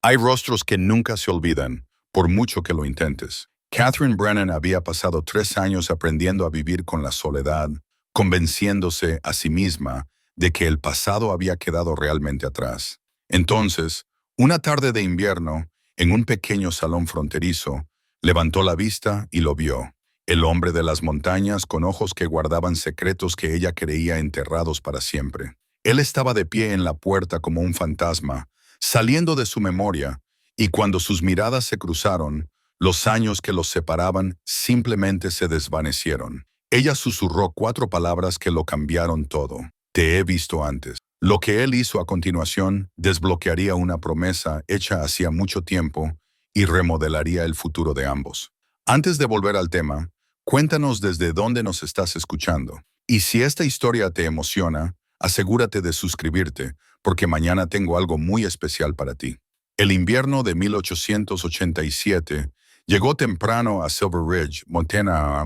Hay rostros que nunca se olvidan, por mucho que lo intentes. Catherine Brennan había pasado 3 años aprendiendo a vivir con la soledad, convenciéndose a sí misma de que el pasado había quedado realmente atrás. Entonces, una tarde de invierno, en un pequeño salón fronterizo, levantó la vista y lo vio. El hombre de las montañas con ojos que guardaban secretos que ella creía enterrados para siempre. Él estaba de pie en la puerta como un fantasma, saliendo de su memoria, y cuando sus miradas se cruzaron, los años que los separaban simplemente se desvanecieron. Ella susurró 4 palabras que lo cambiaron todo. Te he visto antes. Lo que él hizo a continuación desbloquearía una promesa hecha hacía mucho tiempo y remodelaría el futuro de ambos. Antes de volver al tema, cuéntanos desde dónde nos estás escuchando. Y si esta historia te emociona, asegúrate de suscribirte, porque mañana tengo algo muy especial para ti. El invierno de 1887 llegó temprano a Silver Ridge, Montana,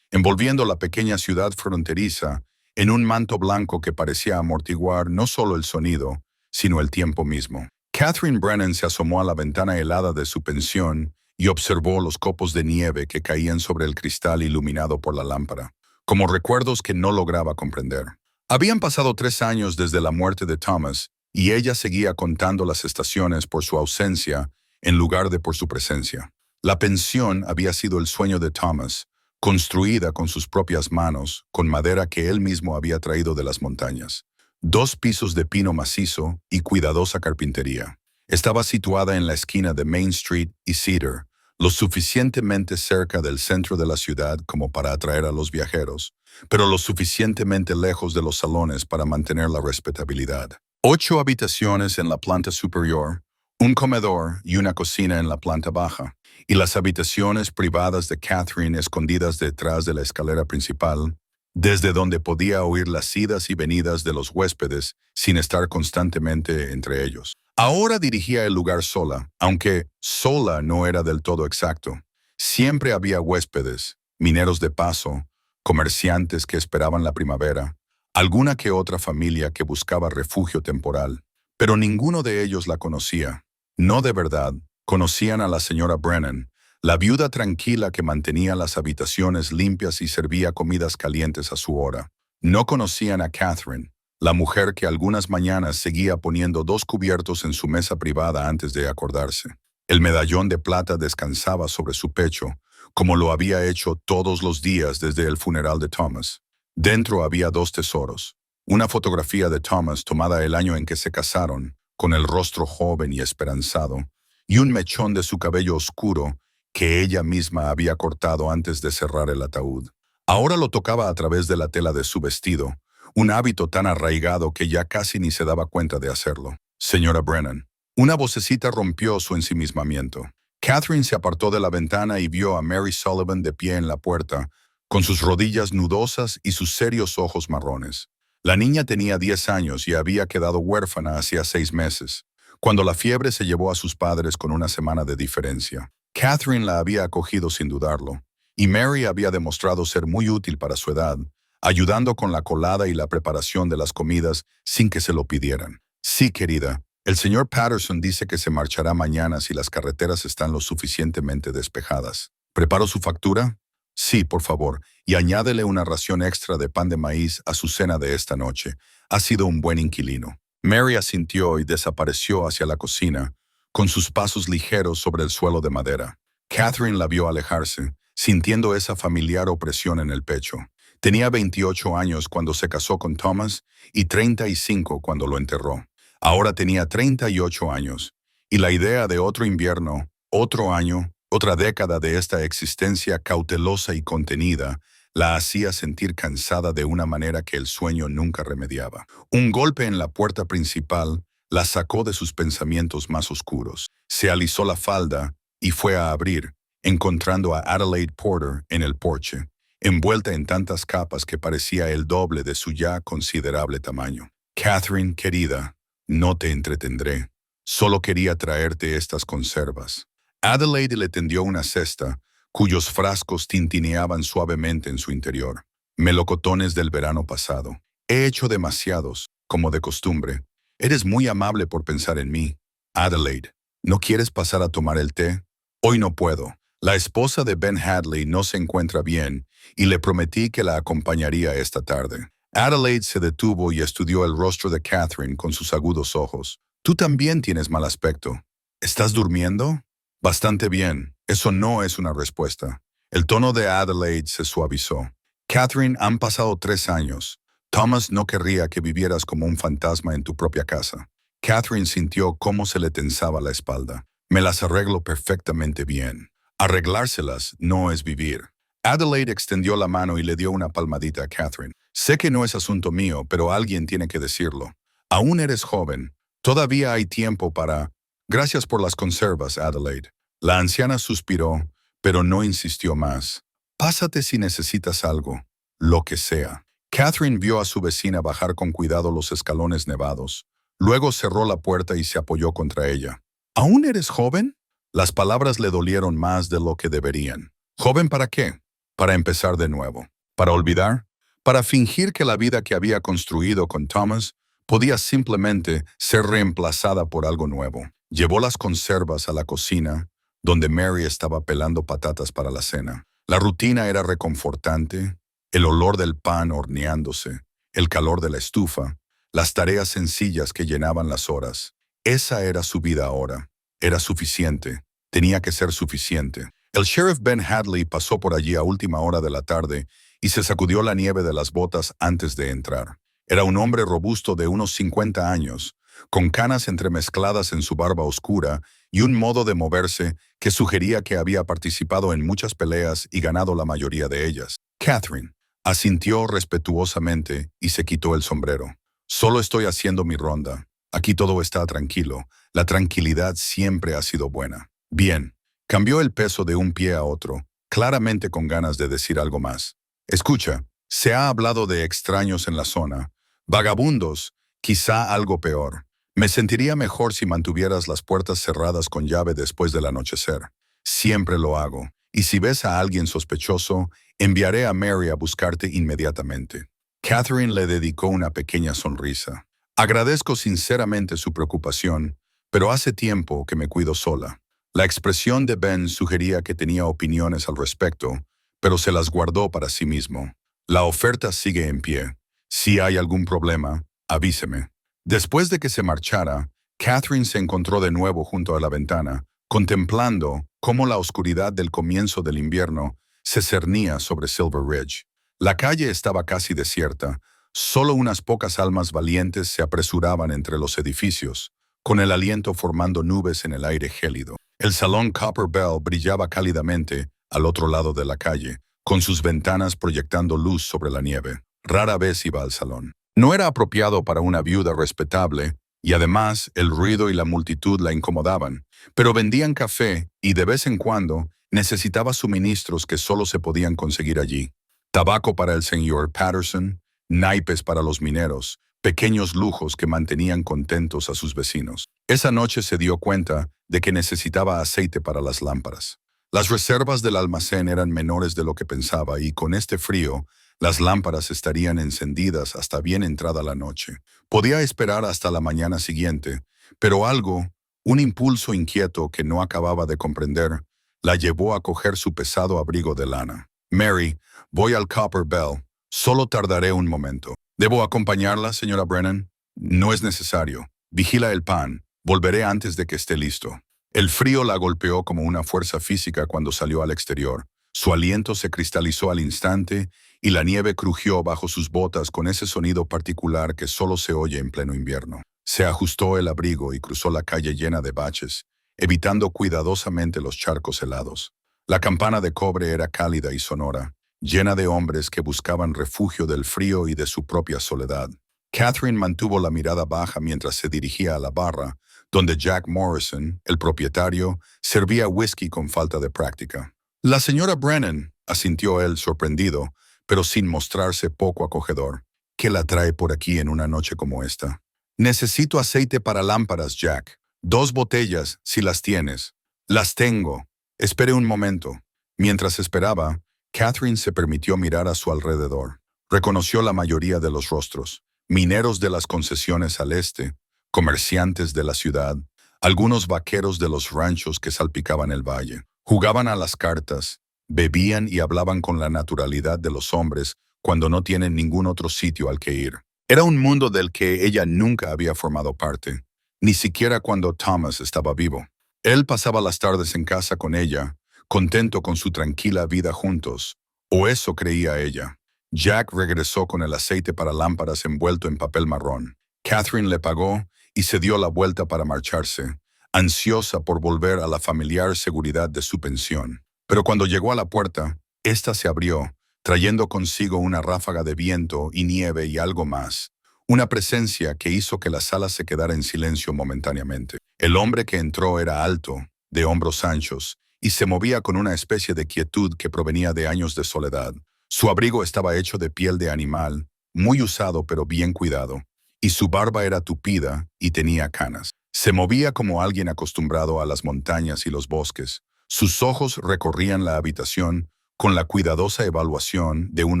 envolviendo la pequeña ciudad fronteriza en un manto blanco que parecía amortiguar no solo el sonido, sino el tiempo mismo. Catherine Brennan se asomó a la ventana helada de su pensión y observó los copos de nieve que caían sobre el cristal iluminado por la lámpara, como recuerdos que no lograba comprender. Habían pasado 3 años desde la muerte de Thomas, y ella seguía contando las estaciones por su ausencia en lugar de por su presencia. La pensión había sido el sueño de Thomas, construida con sus propias manos, con madera que él mismo había traído de las montañas. 2 pisos de pino macizo y cuidadosa carpintería. Estaba situada en la esquina de Main Street y Cedar, lo suficientemente cerca del centro de la ciudad como para atraer a los viajeros, pero lo suficientemente lejos de los salones para mantener la respetabilidad. 8 habitaciones en la planta superior, un comedor y una cocina en la planta baja, y las habitaciones privadas de Catherine escondidas detrás de la escalera principal, desde donde podía oír las idas y venidas de los huéspedes sin estar constantemente entre ellos. Ahora dirigía el lugar sola, aunque sola no era del todo exacto. Siempre había huéspedes, mineros de paso, comerciantes que esperaban la primavera, alguna que otra familia que buscaba refugio temporal, pero ninguno de ellos la conocía. No de verdad, conocían a la señora Brennan, la viuda tranquila que mantenía las habitaciones limpias y servía comidas calientes a su hora. No conocían a Catherine, la mujer que algunas mañanas seguía poniendo 2 cubiertos en su mesa privada antes de acordarse. El medallón de plata descansaba sobre su pecho, como lo había hecho todos los días desde el funeral de Thomas. Dentro había 2 tesoros. Una fotografía de Thomas tomada el año en que se casaron, con el rostro joven y esperanzado, y un mechón de su cabello oscuro que ella misma había cortado antes de cerrar el ataúd. Ahora lo tocaba a través de la tela de su vestido, un hábito tan arraigado que ya casi ni se daba cuenta de hacerlo. Señora Brennan. Una vocecita rompió su ensimismamiento. Catherine se apartó de la ventana y vio a Mary Sullivan de pie en la puerta, con sus rodillas nudosas y sus serios ojos marrones. La niña tenía 10 años y había quedado huérfana hacía 6 meses, cuando la fiebre se llevó a sus padres con una semana de diferencia. Catherine la había acogido sin dudarlo, y Mary había demostrado ser muy útil para su edad, ayudando con la colada y la preparación de las comidas sin que se lo pidieran. Sí, querida, el señor Patterson dice que se marchará mañana si las carreteras están lo suficientemente despejadas. ¿Preparo su factura? Sí, por favor, y añádele una ración extra de pan de maíz a su cena de esta noche. Ha sido un buen inquilino. Mary asintió y desapareció hacia la cocina, con sus pasos ligeros sobre el suelo de madera. Catherine la vio alejarse, sintiendo esa familiar opresión en el pecho. Tenía 28 años cuando se casó con Thomas y 35 cuando lo enterró. Ahora tenía 38 años, y la idea de otro invierno, otro año, otra década de esta existencia cautelosa y contenida, la hacía sentir cansada de una manera que el sueño nunca remediaba. Un golpe en la puerta principal la sacó de sus pensamientos más oscuros. Se alisó la falda y fue a abrir, encontrando a Adelaide Porter en el porche, envuelta en tantas capas que parecía el doble de su ya considerable tamaño. Catherine, querida, no te entretendré. Solo quería traerte estas conservas. Adelaide le tendió una cesta, cuyos frascos tintineaban suavemente en su interior. Melocotones del verano pasado. He hecho demasiados, como de costumbre. Eres muy amable por pensar en mí. Adelaide, ¿no quieres pasar a tomar el té? Hoy no puedo. La esposa de Ben Hadley no se encuentra bien y le prometí que la acompañaría esta tarde. Adelaide se detuvo y estudió el rostro de Catherine con sus agudos ojos. Tú también tienes mal aspecto. ¿Estás durmiendo? Bastante bien. Eso no es una respuesta. El tono de Adelaide se suavizó. Catherine, han pasado 3 años. Thomas no querría que vivieras como un fantasma en tu propia casa. Catherine sintió cómo se le tensaba la espalda. Me las arreglo perfectamente bien. Arreglárselas no es vivir. Adelaide extendió la mano y le dio una palmadita a Catherine. Sé que no es asunto mío, pero alguien tiene que decirlo. Aún eres joven. Todavía hay tiempo para... Gracias por las conservas, Adelaide. La anciana suspiró, pero no insistió más. Pásate si necesitas algo, lo que sea. Catherine vio a su vecina bajar con cuidado los escalones nevados. Luego cerró la puerta y se apoyó contra ella. ¿Aún eres joven? Las palabras le dolieron más de lo que deberían. ¿Joven para qué? Para empezar de nuevo. ¿Para olvidar? Para fingir que la vida que había construido con Thomas podía simplemente ser reemplazada por algo nuevo. Llevó las conservas a la cocina, donde Mary estaba pelando patatas para la cena. La rutina era reconfortante, el olor del pan horneándose, el calor de la estufa, las tareas sencillas que llenaban las horas. Esa era su vida ahora. Era suficiente. Tenía que ser suficiente. El sheriff Ben Hadley pasó por allí a última hora de la tarde y se sacudió la nieve de las botas antes de entrar. Era un hombre robusto de unos 50 años, con canas entremezcladas en su barba oscura y un modo de moverse que sugería que había participado en muchas peleas y ganado la mayoría de ellas. Catherine asintió respetuosamente y se quitó el sombrero. Solo estoy haciendo mi ronda. Aquí todo está tranquilo. La tranquilidad siempre ha sido buena. Bien. Cambió el peso de un pie a otro, claramente con ganas de decir algo más. Escucha, se ha hablado de extraños en la zona. Vagabundos, quizá algo peor. Me sentiría mejor si mantuvieras las puertas cerradas con llave después del anochecer. Siempre lo hago. Y si ves a alguien sospechoso, enviaré a Mary a buscarte inmediatamente. Catherine le dedicó una pequeña sonrisa. Agradezco sinceramente su preocupación, pero hace tiempo que me cuido sola. La expresión de Ben sugería que tenía opiniones al respecto, pero se las guardó para sí mismo. La oferta sigue en pie. Si hay algún problema, avíseme. Después de que se marchara, Catherine se encontró de nuevo junto a la ventana, contemplando cómo la oscuridad del comienzo del invierno se cernía sobre Silver Ridge. La calle estaba casi desierta, solo unas pocas almas valientes se apresuraban entre los edificios, con el aliento formando nubes en el aire gélido. El salón Copper Bell brillaba cálidamente al otro lado de la calle, con sus ventanas proyectando luz sobre la nieve. Rara vez iba al salón. No era apropiado para una viuda respetable, y además el ruido y la multitud la incomodaban, pero vendían café y de vez en cuando necesitaba suministros que solo se podían conseguir allí. Tabaco para el señor Patterson, naipes para los mineros, pequeños lujos que mantenían contentos a sus vecinos. Esa noche se dio cuenta de que necesitaba aceite para las lámparas. Las reservas del almacén eran menores de lo que pensaba y con este frío, las lámparas estarían encendidas hasta bien entrada la noche. Podía esperar hasta la mañana siguiente, pero algo, un impulso inquieto que no acababa de comprender, la llevó a coger su pesado abrigo de lana. Mary, voy al Copper Bell. Solo tardaré un momento. ¿Debo acompañarla, señora Brennan? No es necesario. Vigila el pan. Volveré antes de que esté listo. El frío la golpeó como una fuerza física cuando salió al exterior. Su aliento se cristalizó al instante y la nieve crujió bajo sus botas con ese sonido particular que solo se oye en pleno invierno. Se ajustó el abrigo y cruzó la calle llena de baches, evitando cuidadosamente los charcos helados. La campana de cobre era cálida y sonora, llena de hombres que buscaban refugio del frío y de su propia soledad. Catherine mantuvo la mirada baja mientras se dirigía a la barra, donde Jack Morrison, el propietario, servía whisky con falta de práctica. La señora Brennan, asintió él sorprendido, pero sin mostrarse poco acogedor. ¿Qué la trae por aquí en una noche como esta? Necesito aceite para lámparas, Jack. 2 botellas, si las tienes. Las tengo. Espere un momento. Mientras esperaba, Catherine se permitió mirar a su alrededor. Reconoció la mayoría de los rostros. Mineros de las concesiones al este, comerciantes de la ciudad, algunos vaqueros de los ranchos que salpicaban el valle. Jugaban a las cartas, bebían y hablaban con la naturalidad de los hombres cuando no tienen ningún otro sitio al que ir. Era un mundo del que ella nunca había formado parte, ni siquiera cuando Thomas estaba vivo. Él pasaba las tardes en casa con ella, contento con su tranquila vida juntos, o eso creía ella. Jack regresó con el aceite para lámparas envuelto en papel marrón. Catherine le pagó y se dio la vuelta para marcharse, ansiosa por volver a la familiar seguridad de su pensión. Pero cuando llegó a la puerta, ésta se abrió, trayendo consigo una ráfaga de viento y nieve y algo más. Una presencia que hizo que la sala se quedara en silencio momentáneamente. El hombre que entró era alto, de hombros anchos, y se movía con una especie de quietud que provenía de años de soledad. Su abrigo estaba hecho de piel de animal, muy usado pero bien cuidado, y su barba era tupida y tenía canas. Se movía como alguien acostumbrado a las montañas y los bosques. Sus ojos recorrían la habitación con la cuidadosa evaluación de un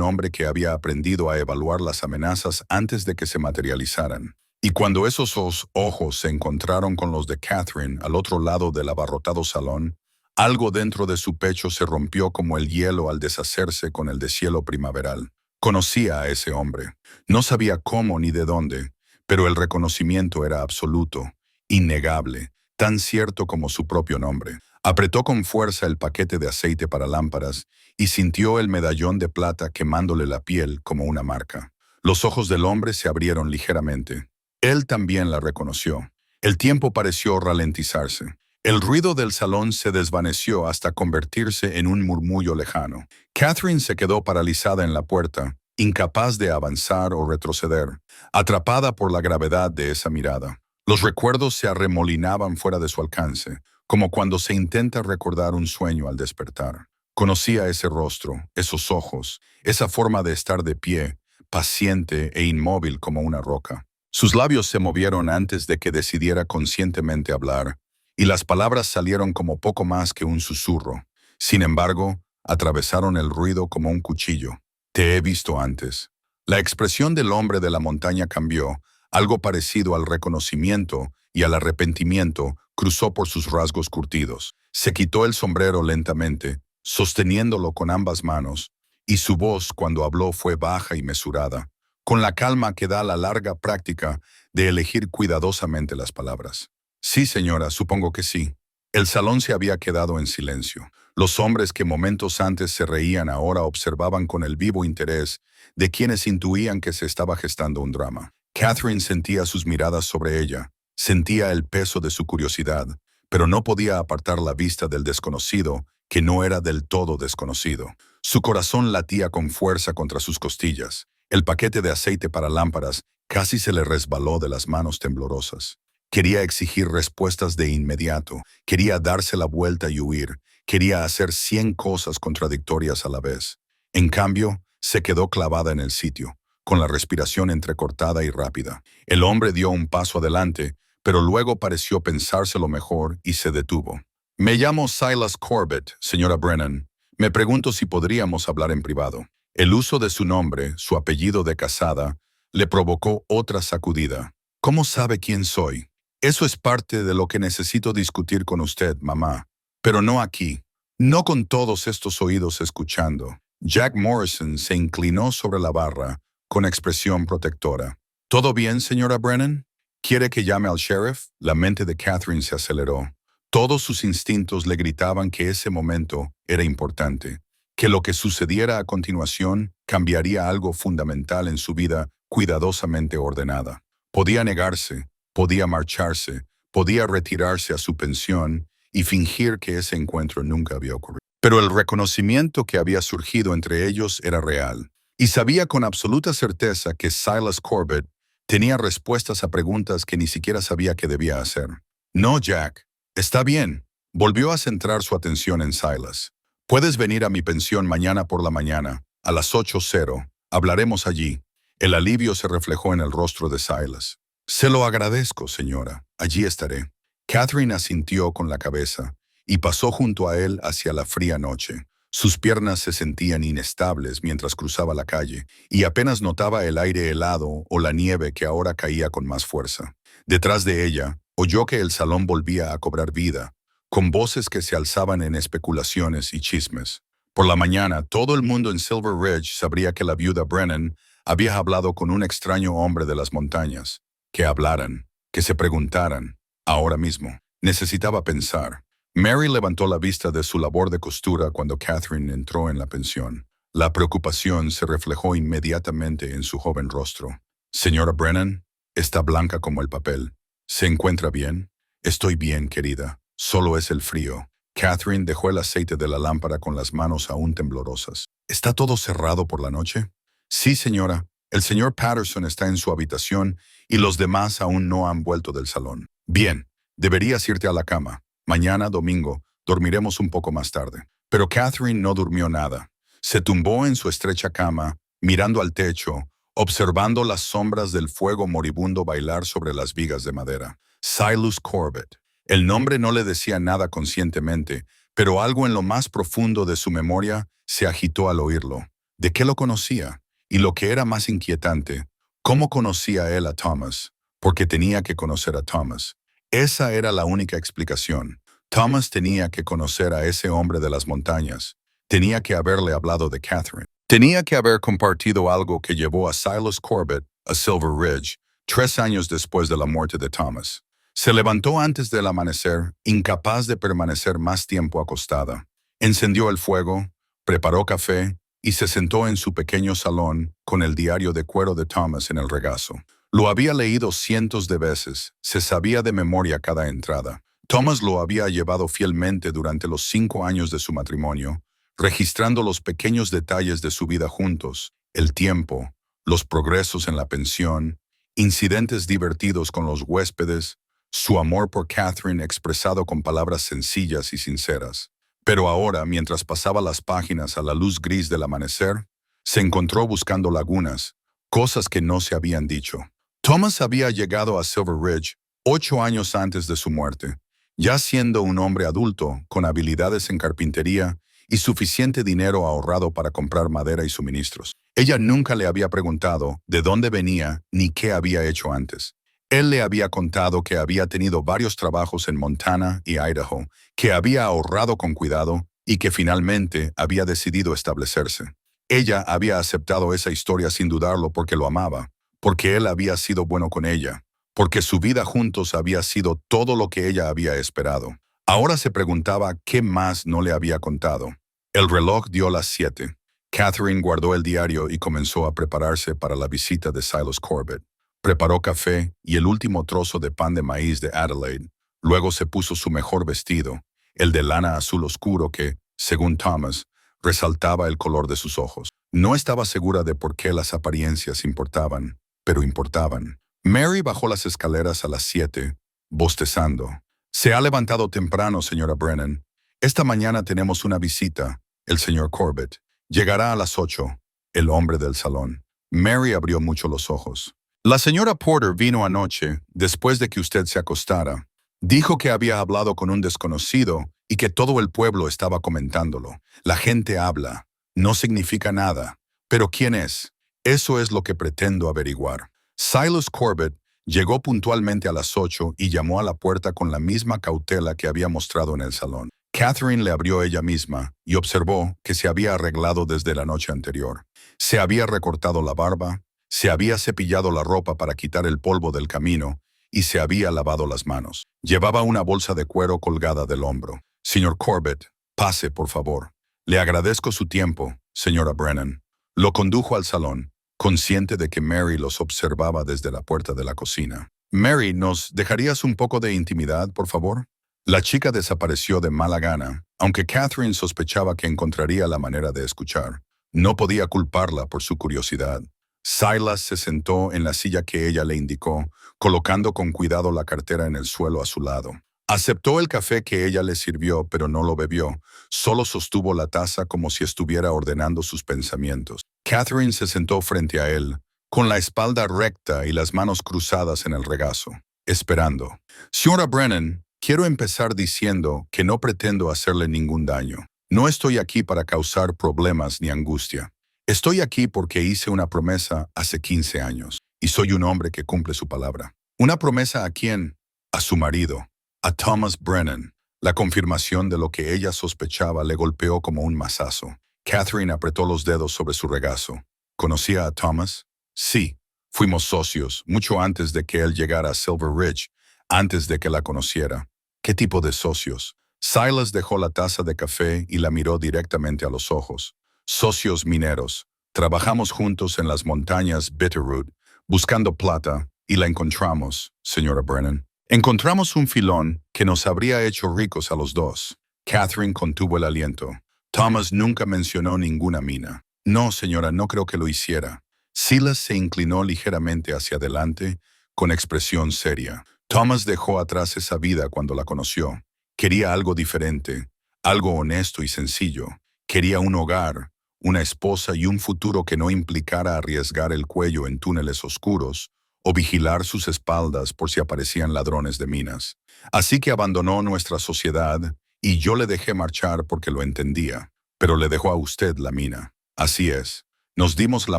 hombre que había aprendido a evaluar las amenazas antes de que se materializaran. Y cuando esos ojos se encontraron con los de Catherine al otro lado del abarrotado salón, algo dentro de su pecho se rompió como el hielo al deshacerse con el deshielo primaveral. Conocía a ese hombre. No sabía cómo ni de dónde, pero el reconocimiento era absoluto, innegable, tan cierto como su propio nombre. Apretó con fuerza el paquete de aceite para lámparas y sintió el medallón de plata quemándole la piel como una marca. Los ojos del hombre se abrieron ligeramente. Él también la reconoció. El tiempo pareció ralentizarse. El ruido del salón se desvaneció hasta convertirse en un murmullo lejano. Catherine se quedó paralizada en la puerta, incapaz de avanzar o retroceder, atrapada por la gravedad de esa mirada. Los recuerdos se arremolinaban fuera de su alcance, como cuando se intenta recordar un sueño al despertar. Conocía ese rostro, esos ojos, esa forma de estar de pie, paciente e inmóvil como una roca. Sus labios se movieron antes de que decidiera conscientemente hablar, y las palabras salieron como poco más que un susurro. Sin embargo, atravesaron el ruido como un cuchillo. Te he visto antes. La expresión del hombre de la montaña cambió. Algo parecido al reconocimiento y al arrepentimiento cruzó por sus rasgos curtidos. Se quitó el sombrero lentamente, sosteniéndolo con ambas manos, y su voz cuando habló fue baja y mesurada, con la calma que da la larga práctica de elegir cuidadosamente las palabras. Sí, señora, supongo que sí. El salón se había quedado en silencio. Los hombres que momentos antes se reían ahora observaban con el vivo interés de quienes intuían que se estaba gestando un drama. Catherine sentía sus miradas sobre ella, sentía el peso de su curiosidad, pero no podía apartar la vista del desconocido, que no era del todo desconocido. Su corazón latía con fuerza contra sus costillas. El paquete de aceite para lámparas casi se le resbaló de las manos temblorosas. Quería exigir respuestas de inmediato, quería darse la vuelta y huir, quería hacer 100 cosas contradictorias a la vez. En cambio, se quedó clavada en el sitio, con la respiración entrecortada y rápida. El hombre dio un paso adelante, pero luego pareció pensárselo mejor y se detuvo. Me llamo Silas Corbett, señora Brennan. Me pregunto si podríamos hablar en privado. El uso de su nombre, su apellido de casada, le provocó otra sacudida. ¿Cómo sabe quién soy? Eso es parte de lo que necesito discutir con usted, mamá. Pero no aquí. No con todos estos oídos escuchando. Jack Morrison se inclinó sobre la barra, con expresión protectora. ¿Todo bien, señora Brennan? ¿Quiere que llame al sheriff? La mente de Catherine se aceleró. Todos sus instintos le gritaban que ese momento era importante, que lo que sucediera a continuación cambiaría algo fundamental en su vida cuidadosamente ordenada. Podía negarse, podía marcharse, podía retirarse a su pensión y fingir que ese encuentro nunca había ocurrido. Pero el reconocimiento que había surgido entre ellos era real, y sabía con absoluta certeza que Silas Corbett tenía respuestas a preguntas que ni siquiera sabía que debía hacer. No, Jack. Está bien. Volvió a centrar su atención en Silas. Puedes venir a mi pensión mañana por la mañana, a las 8:00. Hablaremos allí. El alivio se reflejó en el rostro de Silas. Se lo agradezco, señora. Allí estaré. Catherine asintió con la cabeza y pasó junto a él hacia la fría noche. Sus piernas se sentían inestables mientras cruzaba la calle y apenas notaba el aire helado o la nieve que ahora caía con más fuerza. Detrás de ella, oyó que el salón volvía a cobrar vida, con voces que se alzaban en especulaciones y chismes. Por la mañana, todo el mundo en Silver Ridge sabría que la viuda Brennan había hablado con un extraño hombre de las montañas. Que hablaran, que se preguntaran, ahora mismo. Necesitaba pensar. Mary levantó la vista de su labor de costura cuando Catherine entró en la pensión. La preocupación se reflejó inmediatamente en su joven rostro. Señora Brennan, está blanca como el papel. ¿Se encuentra bien? Estoy bien, querida. Solo es el frío. Catherine dejó el aceite de la lámpara con las manos aún temblorosas. ¿Está todo cerrado por la noche? Sí, señora. El señor Patterson está en su habitación y los demás aún no han vuelto del salón. Bien, deberías irte a la cama. Mañana, domingo, dormiremos un poco más tarde. Pero Catherine no durmió nada. Se tumbó en su estrecha cama, mirando al techo, observando las sombras del fuego moribundo bailar sobre las vigas de madera. Silas Corbett. El nombre no le decía nada conscientemente, pero algo en lo más profundo de su memoria se agitó al oírlo. ¿De qué lo conocía? Y lo que era más inquietante, ¿cómo conocía él a Thomas? Porque tenía que conocer a Thomas. Esa era la única explicación. Thomas tenía que conocer a ese hombre de las montañas. Tenía que haberle hablado de Catherine. Tenía que haber compartido algo que llevó a Silas Corbett a Silver Ridge 3 años después de la muerte de Thomas. Se levantó antes del amanecer, incapaz de permanecer más tiempo acostada. Encendió el fuego, preparó café y se sentó en su pequeño salón con el diario de cuero de Thomas en el regazo. Lo había leído cientos de veces, se sabía de memoria cada entrada. Thomas lo había llevado fielmente durante los 5 años de su matrimonio, registrando los pequeños detalles de su vida juntos, el tiempo, los progresos en la pensión, incidentes divertidos con los huéspedes, su amor por Catherine expresado con palabras sencillas y sinceras. Pero ahora, mientras pasaba las páginas a la luz gris del amanecer, se encontró buscando lagunas, cosas que no se habían dicho. Thomas había llegado a Silver Ridge 8 años antes de su muerte, ya siendo un hombre adulto con habilidades en carpintería y suficiente dinero ahorrado para comprar madera y suministros. Ella nunca le había preguntado de dónde venía ni qué había hecho antes. Él le había contado que había tenido varios trabajos en Montana y Idaho, que había ahorrado con cuidado y que finalmente había decidido establecerse. Ella había aceptado esa historia sin dudarlo porque lo amaba, porque él había sido bueno con ella, porque su vida juntos había sido todo lo que ella había esperado. Ahora se preguntaba qué más no le había contado. El reloj dio las 7. Catherine guardó el diario y comenzó a prepararse para la visita de Silas Corbett. Preparó café y el último trozo de pan de maíz de Adelaide. Luego se puso su mejor vestido, el de lana azul oscuro que, según Thomas, resaltaba el color de sus ojos. No estaba segura de por qué las apariencias importaban, pero importaban. Mary bajó las escaleras a las 7, bostezando. Se ha levantado temprano, señora Brennan. Esta mañana tenemos una visita, el señor Corbett. Llegará a las 8, el hombre del salón. Mary abrió mucho los ojos. La señora Porter vino anoche, después de que usted se acostara. Dijo que había hablado con un desconocido y que todo el pueblo estaba comentándolo. La gente habla. No significa nada. ¿Pero quién es? Eso es lo que pretendo averiguar. Silas Corbett llegó puntualmente a las 8 y llamó a la puerta con la misma cautela que había mostrado en el salón. Catherine le abrió ella misma y observó que se había arreglado desde la noche anterior. Se había recortado la barba, se había cepillado la ropa para quitar el polvo del camino y se había lavado las manos. Llevaba una bolsa de cuero colgada del hombro. Señor Corbett, pase, por favor. Le agradezco su tiempo, señora Brennan. Lo condujo al salón, consciente de que Mary los observaba desde la puerta de la cocina. Mary, ¿nos dejarías un poco de intimidad, por favor? La chica desapareció de mala gana, aunque Catherine sospechaba que encontraría la manera de escuchar. No podía culparla por su curiosidad. Silas se sentó en la silla que ella le indicó, colocando con cuidado la cartera en el suelo a su lado. Aceptó el café que ella le sirvió, pero no lo bebió. Solo sostuvo la taza como si estuviera ordenando sus pensamientos. Catherine se sentó frente a él, con la espalda recta y las manos cruzadas en el regazo, esperando. Señora Brennan, quiero empezar diciendo que no pretendo hacerle ningún daño. No estoy aquí para causar problemas ni angustia. Estoy aquí porque hice una promesa hace 15 años, y soy un hombre que cumple su palabra. ¿Una promesa a quién? a su marido, a Thomas Brennan. La confirmación de lo que ella sospechaba le golpeó como un mazazo. Catherine apretó los dedos sobre su regazo. ¿Conocía a Thomas? Sí. Fuimos socios, mucho antes de que él llegara a Silver Ridge, antes de que la conociera. ¿Qué tipo de socios? Silas dejó la taza de café y la miró directamente a los ojos. Socios mineros. Trabajamos juntos en las montañas Bitterroot, buscando plata, y la encontramos, señora Brennan. Encontramos un filón que nos habría hecho ricos a los dos. Catherine contuvo el aliento. Thomas nunca mencionó ninguna mina. No, señora, no creo que lo hiciera. Silas se inclinó ligeramente hacia adelante, con expresión seria. Thomas dejó atrás esa vida cuando la conoció. Quería algo diferente, algo honesto y sencillo. Quería un hogar, una esposa y un futuro que no implicara arriesgar el cuello en túneles oscuros o vigilar sus espaldas por si aparecían ladrones de minas. Así que abandonó nuestra sociedad y yo le dejé marchar porque lo entendía, pero le dejó a usted la mina. Así es. Nos dimos la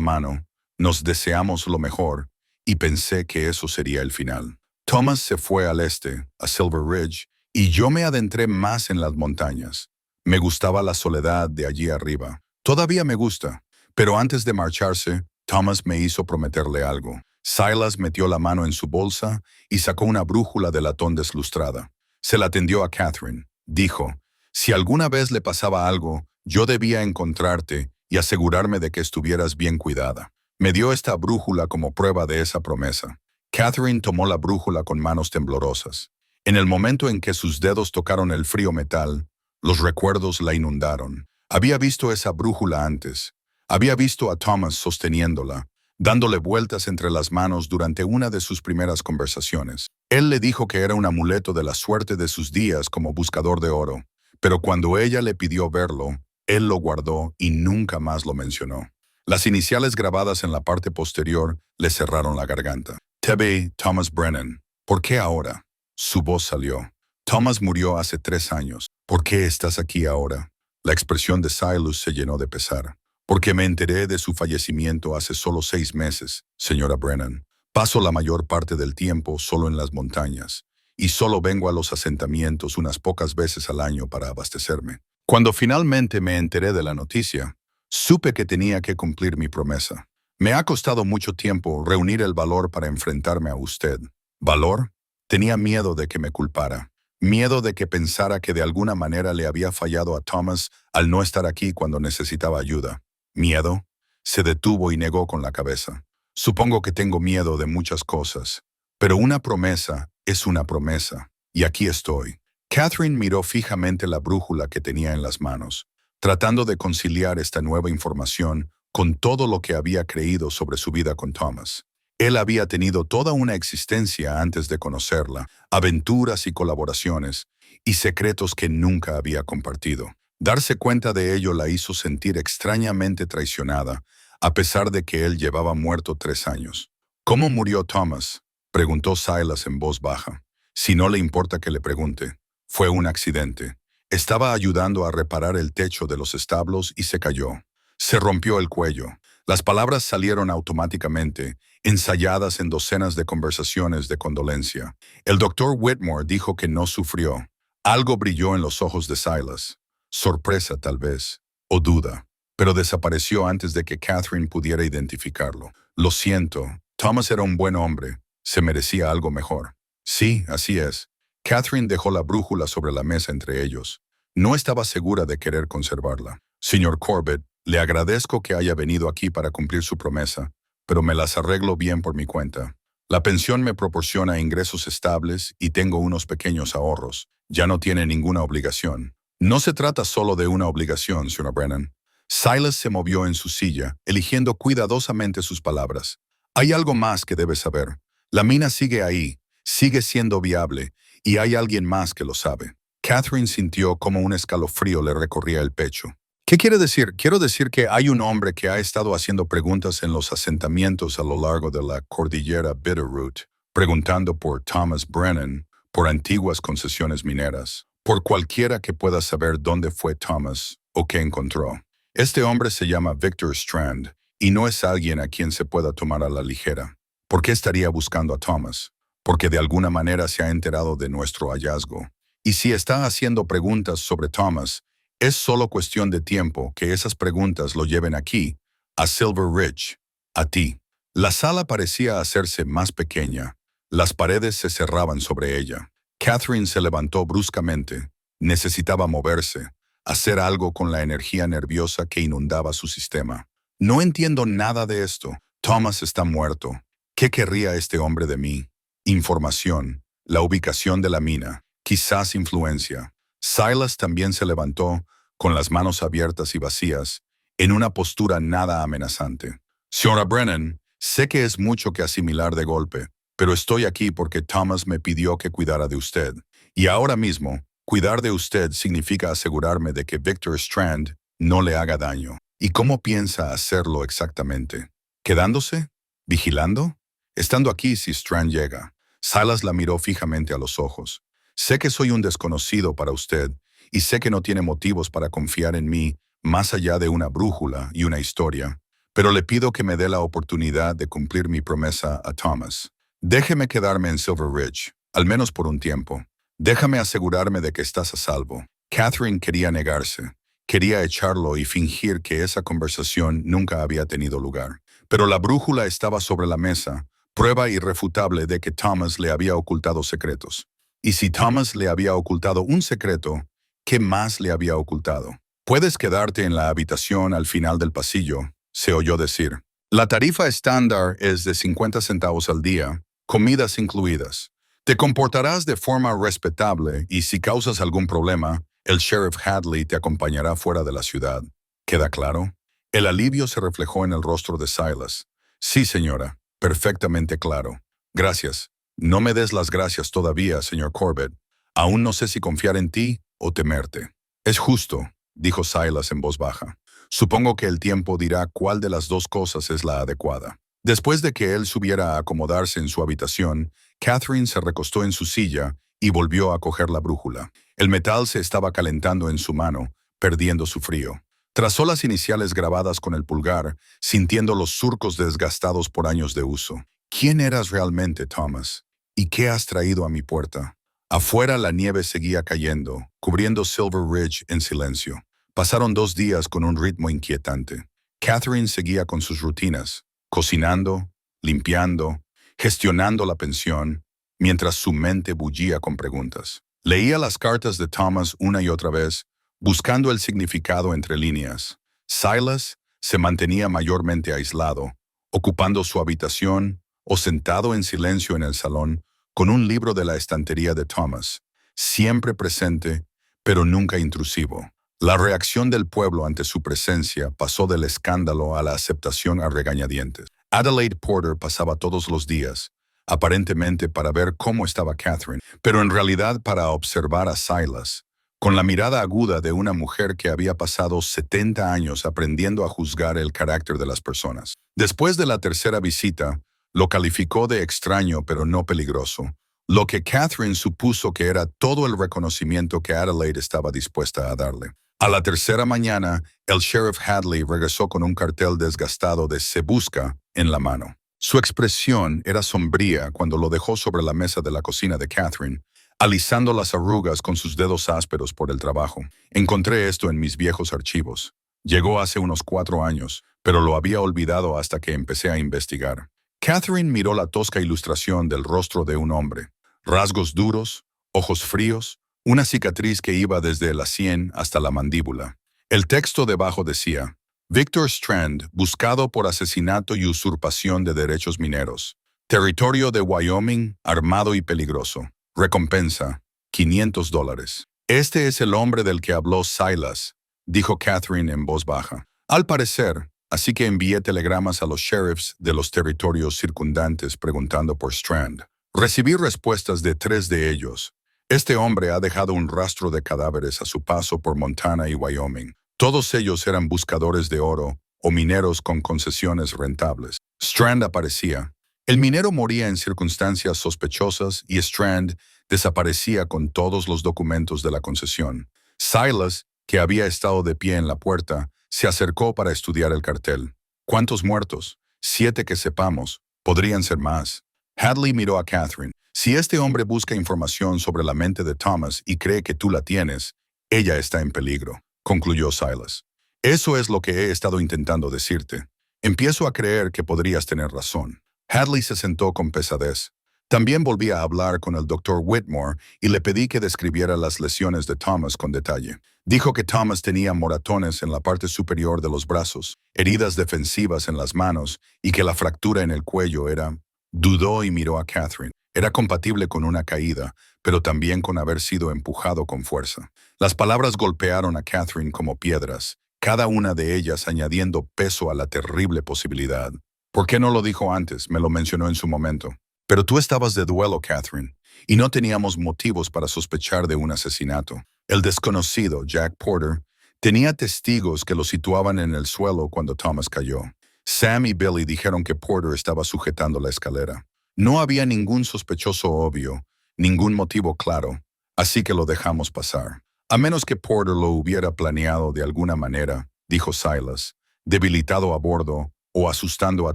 mano, nos deseamos lo mejor y pensé que eso sería el final. Thomas se fue al este, a Silver Ridge, y yo me adentré más en las montañas. Me gustaba la soledad de allí arriba. Todavía me gusta, pero antes de marcharse, Thomas me hizo prometerle algo. Silas metió la mano en su bolsa y sacó una brújula de latón deslustrada. Se la tendió a Catherine. Dijo, si alguna vez le pasaba algo, yo debía encontrarte y asegurarme de que estuvieras bien cuidada. Me dio esta brújula como prueba de esa promesa. Catherine tomó la brújula con manos temblorosas. En el momento en que sus dedos tocaron el frío metal, los recuerdos la inundaron. Había visto esa brújula antes. Había visto a Thomas sosteniéndola, dándole vueltas entre las manos durante una de sus primeras conversaciones. Él le dijo que era un amuleto de la suerte de sus días como buscador de oro, pero cuando ella le pidió verlo, él lo guardó y nunca más lo mencionó. Las iniciales grabadas en la parte posterior le cerraron la garganta. T.B. Thomas Brennan. ¿Por qué ahora? Su voz salió. Thomas murió hace 3 años. ¿Por qué estás aquí ahora? La expresión de Silas se llenó de pesar. Porque me enteré de su fallecimiento hace solo 6 meses, señora Brennan. Paso la mayor parte del tiempo solo en las montañas, y solo vengo a los asentamientos unas pocas veces al año para abastecerme. Cuando finalmente me enteré de la noticia, supe que tenía que cumplir mi promesa. Me ha costado mucho tiempo reunir el valor para enfrentarme a usted. ¿Valor? Tenía miedo de que me culpara. Miedo de que pensara que de alguna manera le había fallado a Thomas al no estar aquí cuando necesitaba ayuda. ¿Miedo? Se detuvo y negó con la cabeza. Supongo que tengo miedo de muchas cosas, pero una promesa es una promesa, y aquí estoy. Catherine miró fijamente la brújula que tenía en las manos, tratando de conciliar esta nueva información con todo lo que había creído sobre su vida con Thomas. Él había tenido toda una existencia antes de conocerla, aventuras y colaboraciones, y secretos que nunca había compartido. Darse cuenta de ello la hizo sentir extrañamente traicionada, a pesar de que él llevaba muerto 3 años. ¿Cómo murió Thomas?, preguntó Silas en voz baja. Si no le importa que le pregunte. Fue un accidente. Estaba ayudando a reparar el techo de los establos y se cayó. Se rompió el cuello. Las palabras salieron automáticamente, ensayadas en docenas de conversaciones de condolencia. El doctor Whitmore dijo que no sufrió. Algo brilló en los ojos de Silas. Sorpresa, tal vez, o duda, pero desapareció antes de que Catherine pudiera identificarlo. Lo siento, Thomas era un buen hombre. Se merecía algo mejor. Sí, así es. Catherine dejó la brújula sobre la mesa entre ellos. No estaba segura de querer conservarla. Señor Corbett, le agradezco que haya venido aquí para cumplir su promesa, pero me las arreglo bien por mi cuenta. La pensión me proporciona ingresos estables y tengo unos pequeños ahorros. Ya no tiene ninguna obligación. No se trata solo de una obligación, señor Brennan. Silas se movió en su silla, eligiendo cuidadosamente sus palabras. Hay algo más que debes saber. La mina sigue ahí, sigue siendo viable, y hay alguien más que lo sabe. Catherine sintió como un escalofrío le recorría el pecho. ¿Qué quiere decir? Quiero decir que hay un hombre que ha estado haciendo preguntas en los asentamientos a lo largo de la cordillera Bitterroot, preguntando por Thomas Brennan, por antiguas concesiones mineras, por cualquiera que pueda saber dónde fue Thomas o qué encontró. Este hombre se llama Victor Strand, y no es alguien a quien se pueda tomar a la ligera. ¿Por qué estaría buscando a Thomas? porque de alguna manera se ha enterado de nuestro hallazgo. Y si está haciendo preguntas sobre Thomas, es solo cuestión de tiempo que esas preguntas lo lleven aquí, a Silver Ridge, a ti. La sala parecía hacerse más pequeña. Las paredes se cerraban sobre ella. Catherine se levantó bruscamente. Necesitaba moverse, hacer algo con la energía nerviosa que inundaba su sistema. No entiendo nada de esto. Thomas está muerto. ¿Qué querría este hombre de mí? Información, la ubicación de la mina, quizás influencia. Silas también se levantó, con las manos abiertas y vacías, en una postura nada amenazante. Señora Brennan, sé que es mucho que asimilar de golpe, pero estoy aquí porque Thomas me pidió que cuidara de usted. Y ahora mismo, cuidar de usted significa asegurarme de que Victor Strand no le haga daño. ¿Y cómo piensa hacerlo exactamente? ¿Quedándose? ¿Vigilando? Estando aquí si Strand llega. Silas la miró fijamente a los ojos. Sé que soy un desconocido para usted y sé que no tiene motivos para confiar en mí más allá de una brújula y una historia, pero le pido que me dé la oportunidad de cumplir mi promesa a Thomas. Déjeme quedarme en Silver Ridge, al menos por un tiempo. Déjame asegurarme de que estás a salvo. Catherine quería negarse. Quería echarlo y fingir que esa conversación nunca había tenido lugar. Pero la brújula estaba sobre la mesa, prueba irrefutable de que Thomas le había ocultado secretos. Y si Thomas le había ocultado un secreto, ¿qué más le había ocultado? Puedes quedarte en la habitación al final del pasillo, se oyó decir. La tarifa estándar es de 50 centavos al día, comidas incluidas. Te comportarás de forma respetable y si causas algún problema, el sheriff Hadley te acompañará fuera de la ciudad. ¿Queda claro? El alivio se reflejó en el rostro de Silas. Sí, señora, perfectamente claro. Gracias. No me des las gracias todavía, señor Corbett. Aún no sé si confiar en ti o temerte. Es justo, dijo Silas en voz baja. Supongo que el tiempo dirá cuál de las dos cosas es la adecuada. Después de que él subiera a acomodarse en su habitación, Catherine se recostó en su silla y volvió a coger la brújula. El metal se estaba calentando en su mano, perdiendo su frío. Trazó las iniciales grabadas con el pulgar, sintiendo los surcos desgastados por años de uso. ¿Quién eras realmente, Thomas? ¿Y qué has traído a mi puerta? Afuera la nieve seguía cayendo, cubriendo Silver Ridge en silencio. Pasaron 2 días con un ritmo inquietante. Catherine seguía con sus rutinas, cocinando, limpiando, gestionando la pensión, mientras su mente bullía con preguntas. Leía las cartas de Thomas una y otra vez, buscando el significado entre líneas. Silas se mantenía mayormente aislado, ocupando su habitación o sentado en silencio en el salón con un libro de la estantería de Thomas, siempre presente, pero nunca intrusivo. La reacción del pueblo ante su presencia pasó del escándalo a la aceptación a regañadientes. Adelaide Porter pasaba todos los días, aparentemente para ver cómo estaba Catherine, pero en realidad para observar a Silas, con la mirada aguda de una mujer que había pasado 70 años aprendiendo a juzgar el carácter de las personas. Después de la tercera visita, lo calificó de extraño pero no peligroso, lo que Catherine supuso que era todo el reconocimiento que Adelaide estaba dispuesta a darle. A la tercera mañana, el sheriff Hadley regresó con un cartel desgastado de "Se busca" en la mano. Su expresión era sombría cuando lo dejó sobre la mesa de la cocina de Catherine, alisando las arrugas con sus dedos ásperos por el trabajo. Encontré esto en mis viejos archivos. Llegó hace unos 4 años, pero lo había olvidado hasta que empecé a investigar. Catherine miró la tosca ilustración del rostro de un hombre. Rasgos duros, ojos fríos, una cicatriz que iba desde la sien hasta la mandíbula. El texto debajo decía: Victor Strand, buscado por asesinato y usurpación de derechos mineros. Territorio de Wyoming, armado y peligroso. Recompensa, $500. Este es el hombre del que habló Silas, dijo Catherine en voz baja. Al parecer, así que envié telegramas a los sheriffs de los territorios circundantes preguntando por Strand. Recibí respuestas de 3 de ellos. Este hombre ha dejado un rastro de cadáveres a su paso por Montana y Wyoming. Todos ellos eran buscadores de oro o mineros con concesiones rentables. Strand aparecía. El minero moría en circunstancias sospechosas y Strand desaparecía con todos los documentos de la concesión. Silas, que había estado de pie en la puerta, se acercó para estudiar el cartel. ¿Cuántos muertos? 7 que sepamos. Podrían ser más. Hadley miró a Catherine. Si este hombre busca información sobre la mente de Thomas y cree que tú la tienes, ella está en peligro, concluyó Silas. Eso es lo que he estado intentando decirte. Empiezo a creer que podrías tener razón. Hadley se sentó con pesadez. También volví a hablar con el Dr. Whitmore y le pedí que describiera las lesiones de Thomas con detalle. Dijo que Thomas tenía moratones en la parte superior de los brazos, heridas defensivas en las manos y que la fractura en el cuello era... Dudó y miró a Catherine. Era compatible con una caída, pero también con haber sido empujado con fuerza. Las palabras golpearon a Catherine como piedras, cada una de ellas añadiendo peso a la terrible posibilidad. ¿Por qué no lo dijo antes? Me lo mencionó en su momento. Pero tú estabas de duelo, Catherine, y no teníamos motivos para sospechar de un asesinato. El desconocido, Jack Porter, tenía testigos que lo situaban en el suelo cuando Thomas cayó. Sam y Billy dijeron que Porter estaba sujetando la escalera. No había ningún sospechoso obvio, ningún motivo claro, así que lo dejamos pasar. A menos que Porter lo hubiera planeado de alguna manera, dijo Silas, debilitado a bordo o asustando a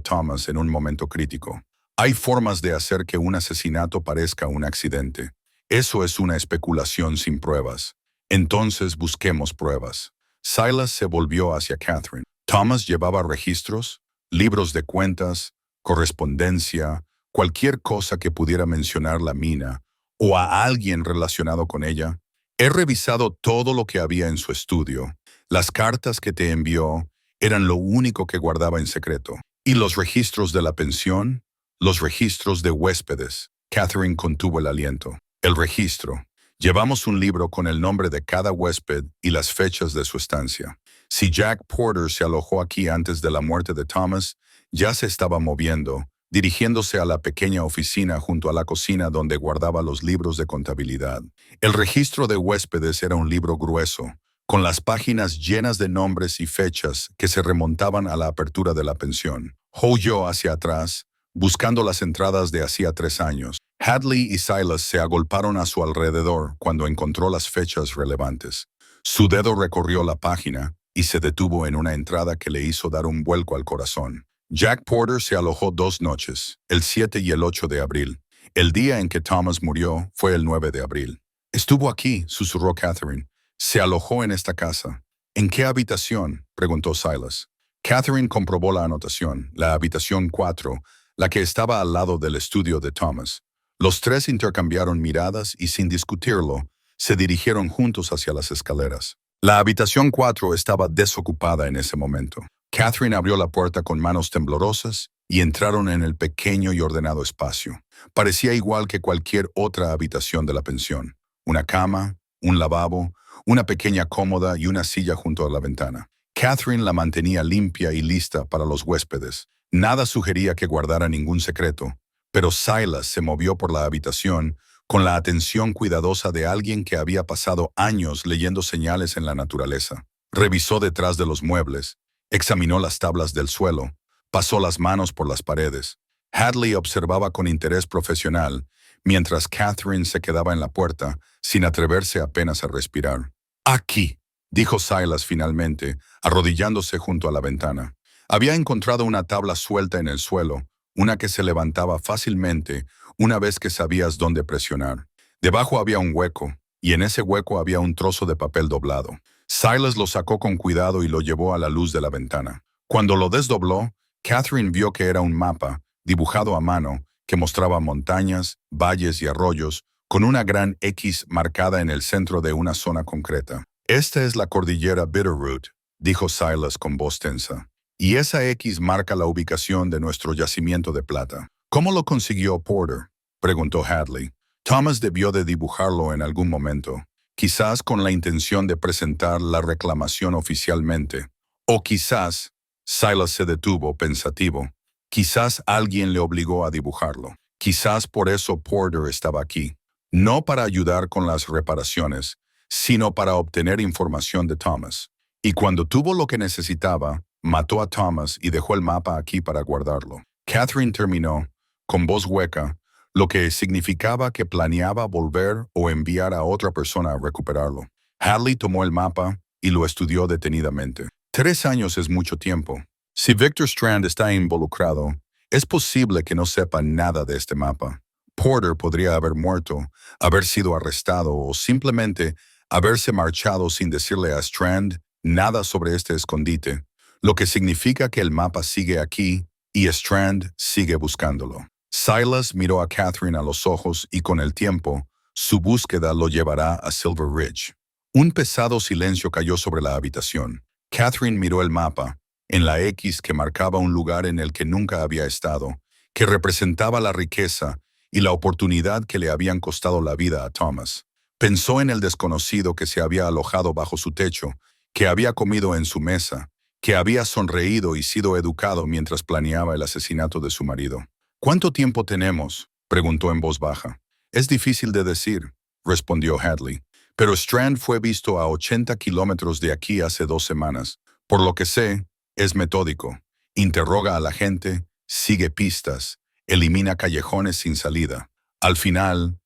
Thomas en un momento crítico. Hay formas de hacer que un asesinato parezca un accidente. Eso es una especulación sin pruebas. Entonces busquemos pruebas. Silas se volvió hacia Catherine. Thomas llevaba registros, libros de cuentas, correspondencia, cualquier cosa que pudiera mencionar la mina o a alguien relacionado con ella. He revisado todo lo que había en su estudio. Las cartas que te envió eran lo único que guardaba en secreto. ¿Y los registros de la pensión? Los registros de huéspedes. Catherine contuvo el aliento. El registro. Llevamos un libro con el nombre de cada huésped y las fechas de su estancia. Si Jack Porter se alojó aquí antes de la muerte de Thomas, ya se estaba moviendo, dirigiéndose a la pequeña oficina junto a la cocina donde guardaba los libros de contabilidad. El registro de huéspedes era un libro grueso, con las páginas llenas de nombres y fechas que se remontaban a la apertura de la pensión. Huyó hacia atrás, buscando las entradas de hacía 3 años. Hadley y Silas se agolparon a su alrededor cuando encontró las fechas relevantes. Su dedo recorrió la página y se detuvo en una entrada que le hizo dar un vuelco al corazón. Jack Porter se alojó 2 noches, el 7 y el 8 de abril. El día en que Thomas murió fue el 9 de abril. Estuvo aquí, susurró Catherine. Se alojó en esta casa. ¿En qué habitación?, preguntó Silas. Catherine comprobó la anotación, la habitación 4, la que estaba al lado del estudio de Thomas. Los tres intercambiaron miradas y sin discutirlo, se dirigieron juntos hacia las escaleras. La habitación 4 estaba desocupada en ese momento. Catherine abrió la puerta con manos temblorosas y entraron en el pequeño y ordenado espacio. Parecía igual que cualquier otra habitación de la pensión. Una cama, un lavabo, una pequeña cómoda y una silla junto a la ventana. Catherine la mantenía limpia y lista para los huéspedes. Nada sugería que guardara ningún secreto, pero Silas se movió por la habitación con la atención cuidadosa de alguien que había pasado años leyendo señales en la naturaleza. Revisó detrás de los muebles, examinó las tablas del suelo, pasó las manos por las paredes. Hadley observaba con interés profesional, mientras Catherine se quedaba en la puerta, sin atreverse apenas a respirar. «Aquí», dijo Silas finalmente, arrodillándose junto a la ventana. Había encontrado una tabla suelta en el suelo, una que se levantaba fácilmente una vez que sabías dónde presionar. Debajo había un hueco, y en ese hueco había un trozo de papel doblado. Silas lo sacó con cuidado y lo llevó a la luz de la ventana. Cuando lo desdobló, Catherine vio que era un mapa, dibujado a mano, que mostraba montañas, valles y arroyos, con una gran X marcada en el centro de una zona concreta. «Esta es la cordillera Bitterroot», dijo Silas con voz tensa. «Y esa X marca la ubicación de nuestro yacimiento de plata». «¿Cómo lo consiguió Porter?», preguntó Hadley. «Thomas debió de dibujarlo en algún momento, quizás con la intención de presentar la reclamación oficialmente. O quizás», Silas se detuvo pensativo, «quizás alguien le obligó a dibujarlo. Quizás por eso Porter estaba aquí. No para ayudar con las reparaciones, sino para obtener información de Thomas. Y cuando tuvo lo que necesitaba, mató a Thomas y dejó el mapa aquí para guardarlo». Catherine terminó, con voz hueca, lo que significaba que planeaba volver o enviar a otra persona a recuperarlo. Hadley tomó el mapa y lo estudió detenidamente. 3 años es mucho tiempo. Si Victor Strand está involucrado, Es posible que no sepa nada de este mapa. Porter podría haber muerto, haber sido arrestado o simplemente haberse marchado sin decirle a Strand nada sobre este escondite, lo que significa que el mapa sigue aquí y Strand sigue buscándolo. Silas miró a Catherine a los ojos y con el tiempo, su búsqueda lo llevará a Silver Ridge. Un pesado silencio cayó sobre la habitación. Catherine miró el mapa, en la X que marcaba un lugar en el que nunca había estado, que representaba la riqueza y la oportunidad que le habían costado la vida a Thomas. Pensó en el desconocido que se había alojado bajo su techo, que había comido en su mesa, que había sonreído y sido educado mientras planeaba el asesinato de su marido. ¿Cuánto tiempo tenemos?, preguntó en voz baja. Es difícil de decir, respondió Hadley, pero Strand fue visto a 80 kilómetros de aquí hace 2 semanas. Por lo que sé, es metódico. Interroga a la gente, sigue pistas, elimina callejones sin salida. Al final,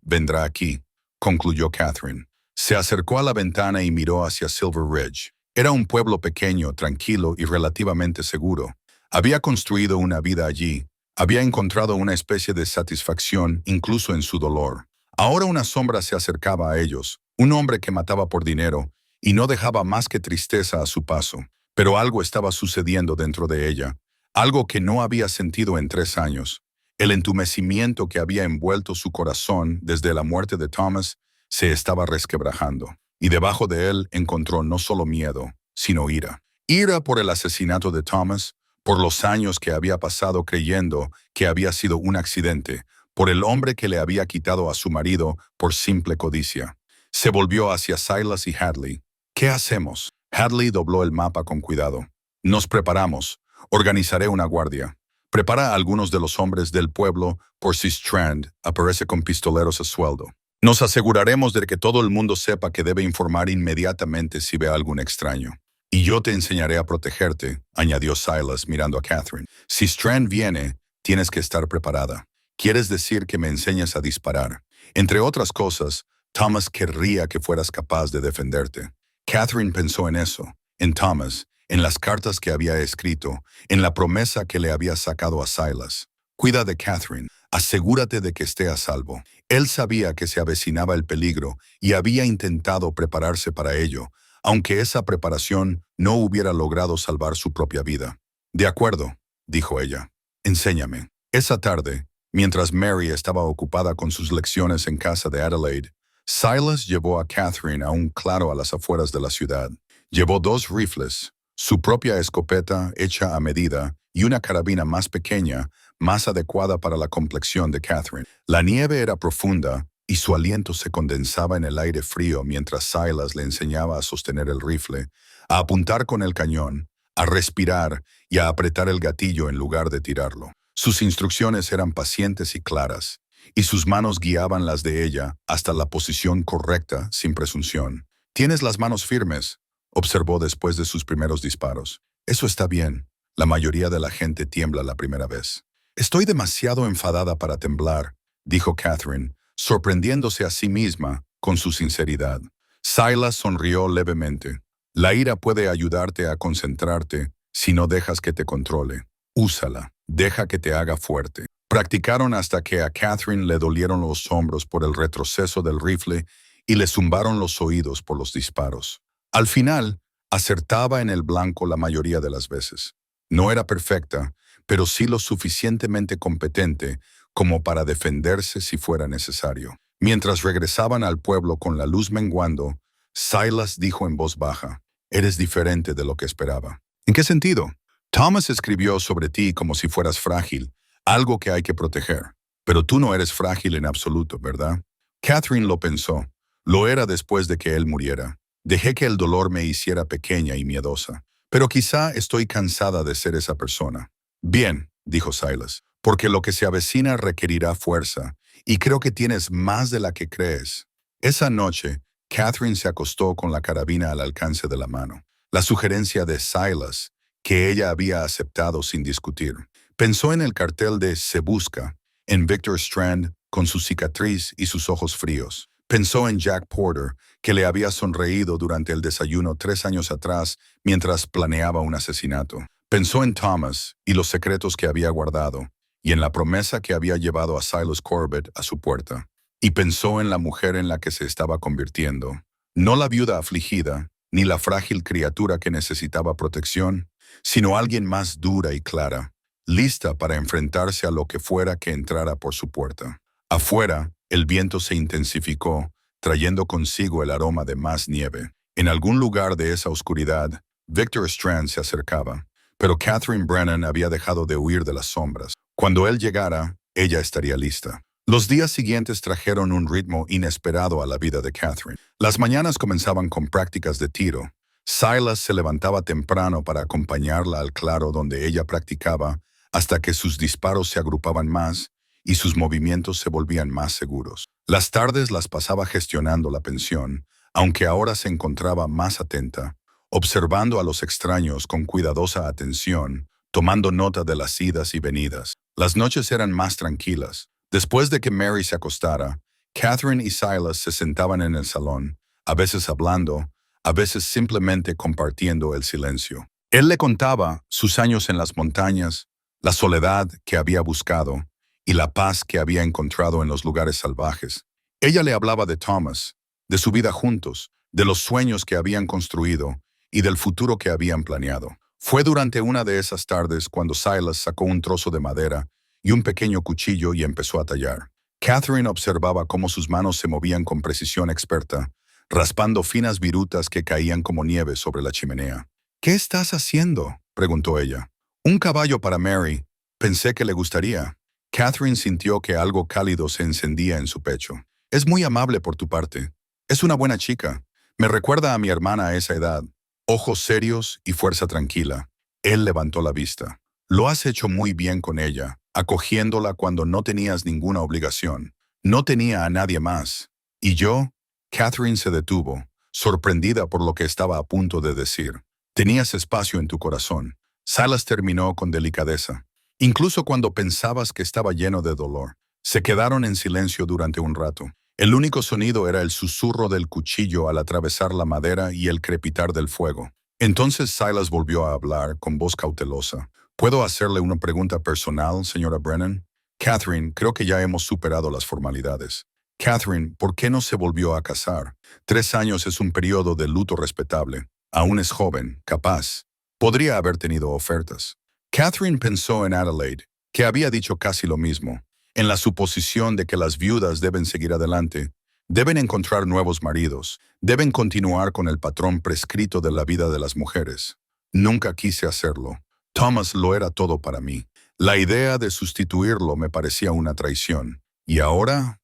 vendrá aquí, concluyó Catherine. Se acercó a la ventana y miró hacia Silver Ridge. Era un pueblo pequeño, tranquilo y relativamente seguro. Había construido una vida allí. Había encontrado una especie de satisfacción incluso en su dolor. Ahora una sombra se acercaba a ellos, un hombre que mataba por dinero, y no dejaba más que tristeza a su paso. Pero algo estaba sucediendo dentro de ella, algo que no había sentido en 3 años. El entumecimiento que había envuelto su corazón desde la muerte de Thomas se estaba resquebrajando, y debajo de él encontró no solo miedo, sino ira. Ira por el asesinato de Thomas, por los años que había pasado creyendo que había sido un accidente, por el hombre que le había quitado a su marido por simple codicia. Se volvió hacia Silas y Hadley. ¿Qué hacemos? Hadley dobló el mapa con cuidado. Nos preparamos. Organizaré una guardia. Prepara a algunos de los hombres del pueblo por si Strand aparece con pistoleros a sueldo. Nos aseguraremos de que todo el mundo sepa que debe informar inmediatamente si ve a algún extraño. Y yo te enseñaré a protegerte, añadió Silas mirando a Catherine. Si Strand viene, tienes que estar preparada. ¿Quieres decir que me enseñes a disparar? Entre otras cosas, Thomas querría que fueras capaz de defenderte. Catherine pensó en eso, en Thomas, en las cartas que había escrito, en la promesa que le había sacado a Silas. Cuida de Catherine, asegúrate de que esté a salvo. Él sabía que se avecinaba el peligro y había intentado prepararse para ello, aunque esa preparación no hubiera logrado salvar su propia vida. De acuerdo, dijo ella. Enséñame. Esa tarde, mientras Mary estaba ocupada con sus lecciones en casa de Adelaide, Silas llevó a Catherine a un claro a las afueras de la ciudad. Llevó 2 rifles, su propia escopeta hecha a medida y una carabina más pequeña, más adecuada para la complexión de Catherine. La nieve era profunda y su aliento se condensaba en el aire frío mientras Silas le enseñaba a sostener el rifle, a apuntar con el cañón, a respirar y a apretar el gatillo en lugar de tirarlo. Sus instrucciones eran pacientes y claras, y sus manos guiaban las de ella hasta la posición correcta sin presunción. «Tienes las manos firmes», observó después de sus primeros disparos. «Eso está bien. La mayoría de la gente tiembla la primera vez». «Estoy demasiado enfadada para temblar», dijo Catherine, sorprendiéndose a sí misma con su sinceridad. Silas sonrió levemente. «La ira puede ayudarte a concentrarte si no dejas que te controle. Úsala. Deja que te haga fuerte». Practicaron hasta que a Catherine le dolieron los hombros por el retroceso del rifle y le zumbaron los oídos por los disparos. Al final, acertaba en el blanco la mayoría de las veces. No era perfecta, pero sí lo suficientemente competente como para defenderse si fuera necesario. Mientras regresaban al pueblo con la luz menguando, Silas dijo en voz baja, «Eres diferente de lo que esperaba». «¿En qué sentido?» «Thomas escribió sobre ti como si fueras frágil, algo que hay que proteger. Pero tú no eres frágil en absoluto, ¿verdad?» Catherine lo pensó. Lo era después de que él muriera. Dejé que el dolor me hiciera pequeña y miedosa. Pero quizá estoy cansada de ser esa persona. «Bien», dijo Silas, «porque lo que se avecina requerirá fuerza, y creo que tienes más de la que crees». Esa noche, Catherine se acostó con la carabina al alcance de la mano. La sugerencia de Silas, que ella había aceptado sin discutir. Pensó en el cartel de «Se busca», en Victor Strand con su cicatriz y sus ojos fríos. Pensó en Jack Porter, que le había sonreído durante el desayuno 3 años atrás mientras planeaba un asesinato. Pensó en Thomas y los secretos que había guardado, y en la promesa que había llevado a Silas Corbett a su puerta. Y pensó en la mujer en la que se estaba convirtiendo. No la viuda afligida, ni la frágil criatura que necesitaba protección, sino alguien más dura y clara, lista para enfrentarse a lo que fuera que entrara por su puerta. Afuera, el viento se intensificó, trayendo consigo el aroma de más nieve. En algún lugar de esa oscuridad, Victor Strand se acercaba, pero Catherine Brennan había dejado de huir de las sombras. Cuando él llegara, ella estaría lista. Los días siguientes trajeron un ritmo inesperado a la vida de Catherine. Las mañanas comenzaban con prácticas de tiro. Silas se levantaba temprano para acompañarla al claro donde ella practicaba hasta que sus disparos se agrupaban más y sus movimientos se volvían más seguros. Las tardes las pasaba gestionando la pensión, aunque ahora se encontraba más atenta, observando a los extraños con cuidadosa atención, tomando nota de las idas y venidas. Las noches eran más tranquilas. Después de que Mary se acostara, Catherine y Silas se sentaban en el salón, a veces hablando, a veces simplemente compartiendo el silencio. Él le contaba sus años en las montañas, la soledad que había buscado y la paz que había encontrado en los lugares salvajes. Ella le hablaba de Thomas, de su vida juntos, de los sueños que habían construido y del futuro que habían planeado. Fue durante una de esas tardes cuando Silas sacó un trozo de madera y un pequeño cuchillo y empezó a tallar. Catherine observaba cómo sus manos se movían con precisión experta, raspando finas virutas que caían como nieve sobre la chimenea. «¿Qué estás haciendo?», preguntó ella. «Un caballo para Mary. Pensé que le gustaría». Catherine sintió que algo cálido se encendía en su pecho. «Es muy amable por tu parte. Es una buena chica. Me recuerda a mi hermana a esa edad. Ojos serios y fuerza tranquila». Él levantó la vista. «Lo has hecho muy bien con ella, acogiéndola cuando no tenías ninguna obligación. No tenía a nadie más. ¿Y yo?». Catherine se detuvo, sorprendida por lo que estaba a punto de decir. «Tenías espacio en tu corazón». Silas terminó con delicadeza. «Incluso cuando pensabas que estaba lleno de dolor». Se quedaron en silencio durante un rato. El único sonido era el susurro del cuchillo al atravesar la madera y el crepitar del fuego. Entonces Silas volvió a hablar con voz cautelosa. «¿Puedo hacerle una pregunta personal, señora Brennan?» «Catherine, creo que ya hemos superado las formalidades». «Catherine, ¿por qué no se volvió a casar? 3 años es un periodo de luto respetable. Aún es joven, capaz. Podría haber tenido ofertas». Catherine pensó en Adelaide, que había dicho casi lo mismo, en la suposición de que las viudas deben seguir adelante, deben encontrar nuevos maridos, deben continuar con el patrón prescrito de la vida de las mujeres. Nunca quise hacerlo. Thomas lo era todo para mí. La idea de sustituirlo me parecía una traición. Y ahora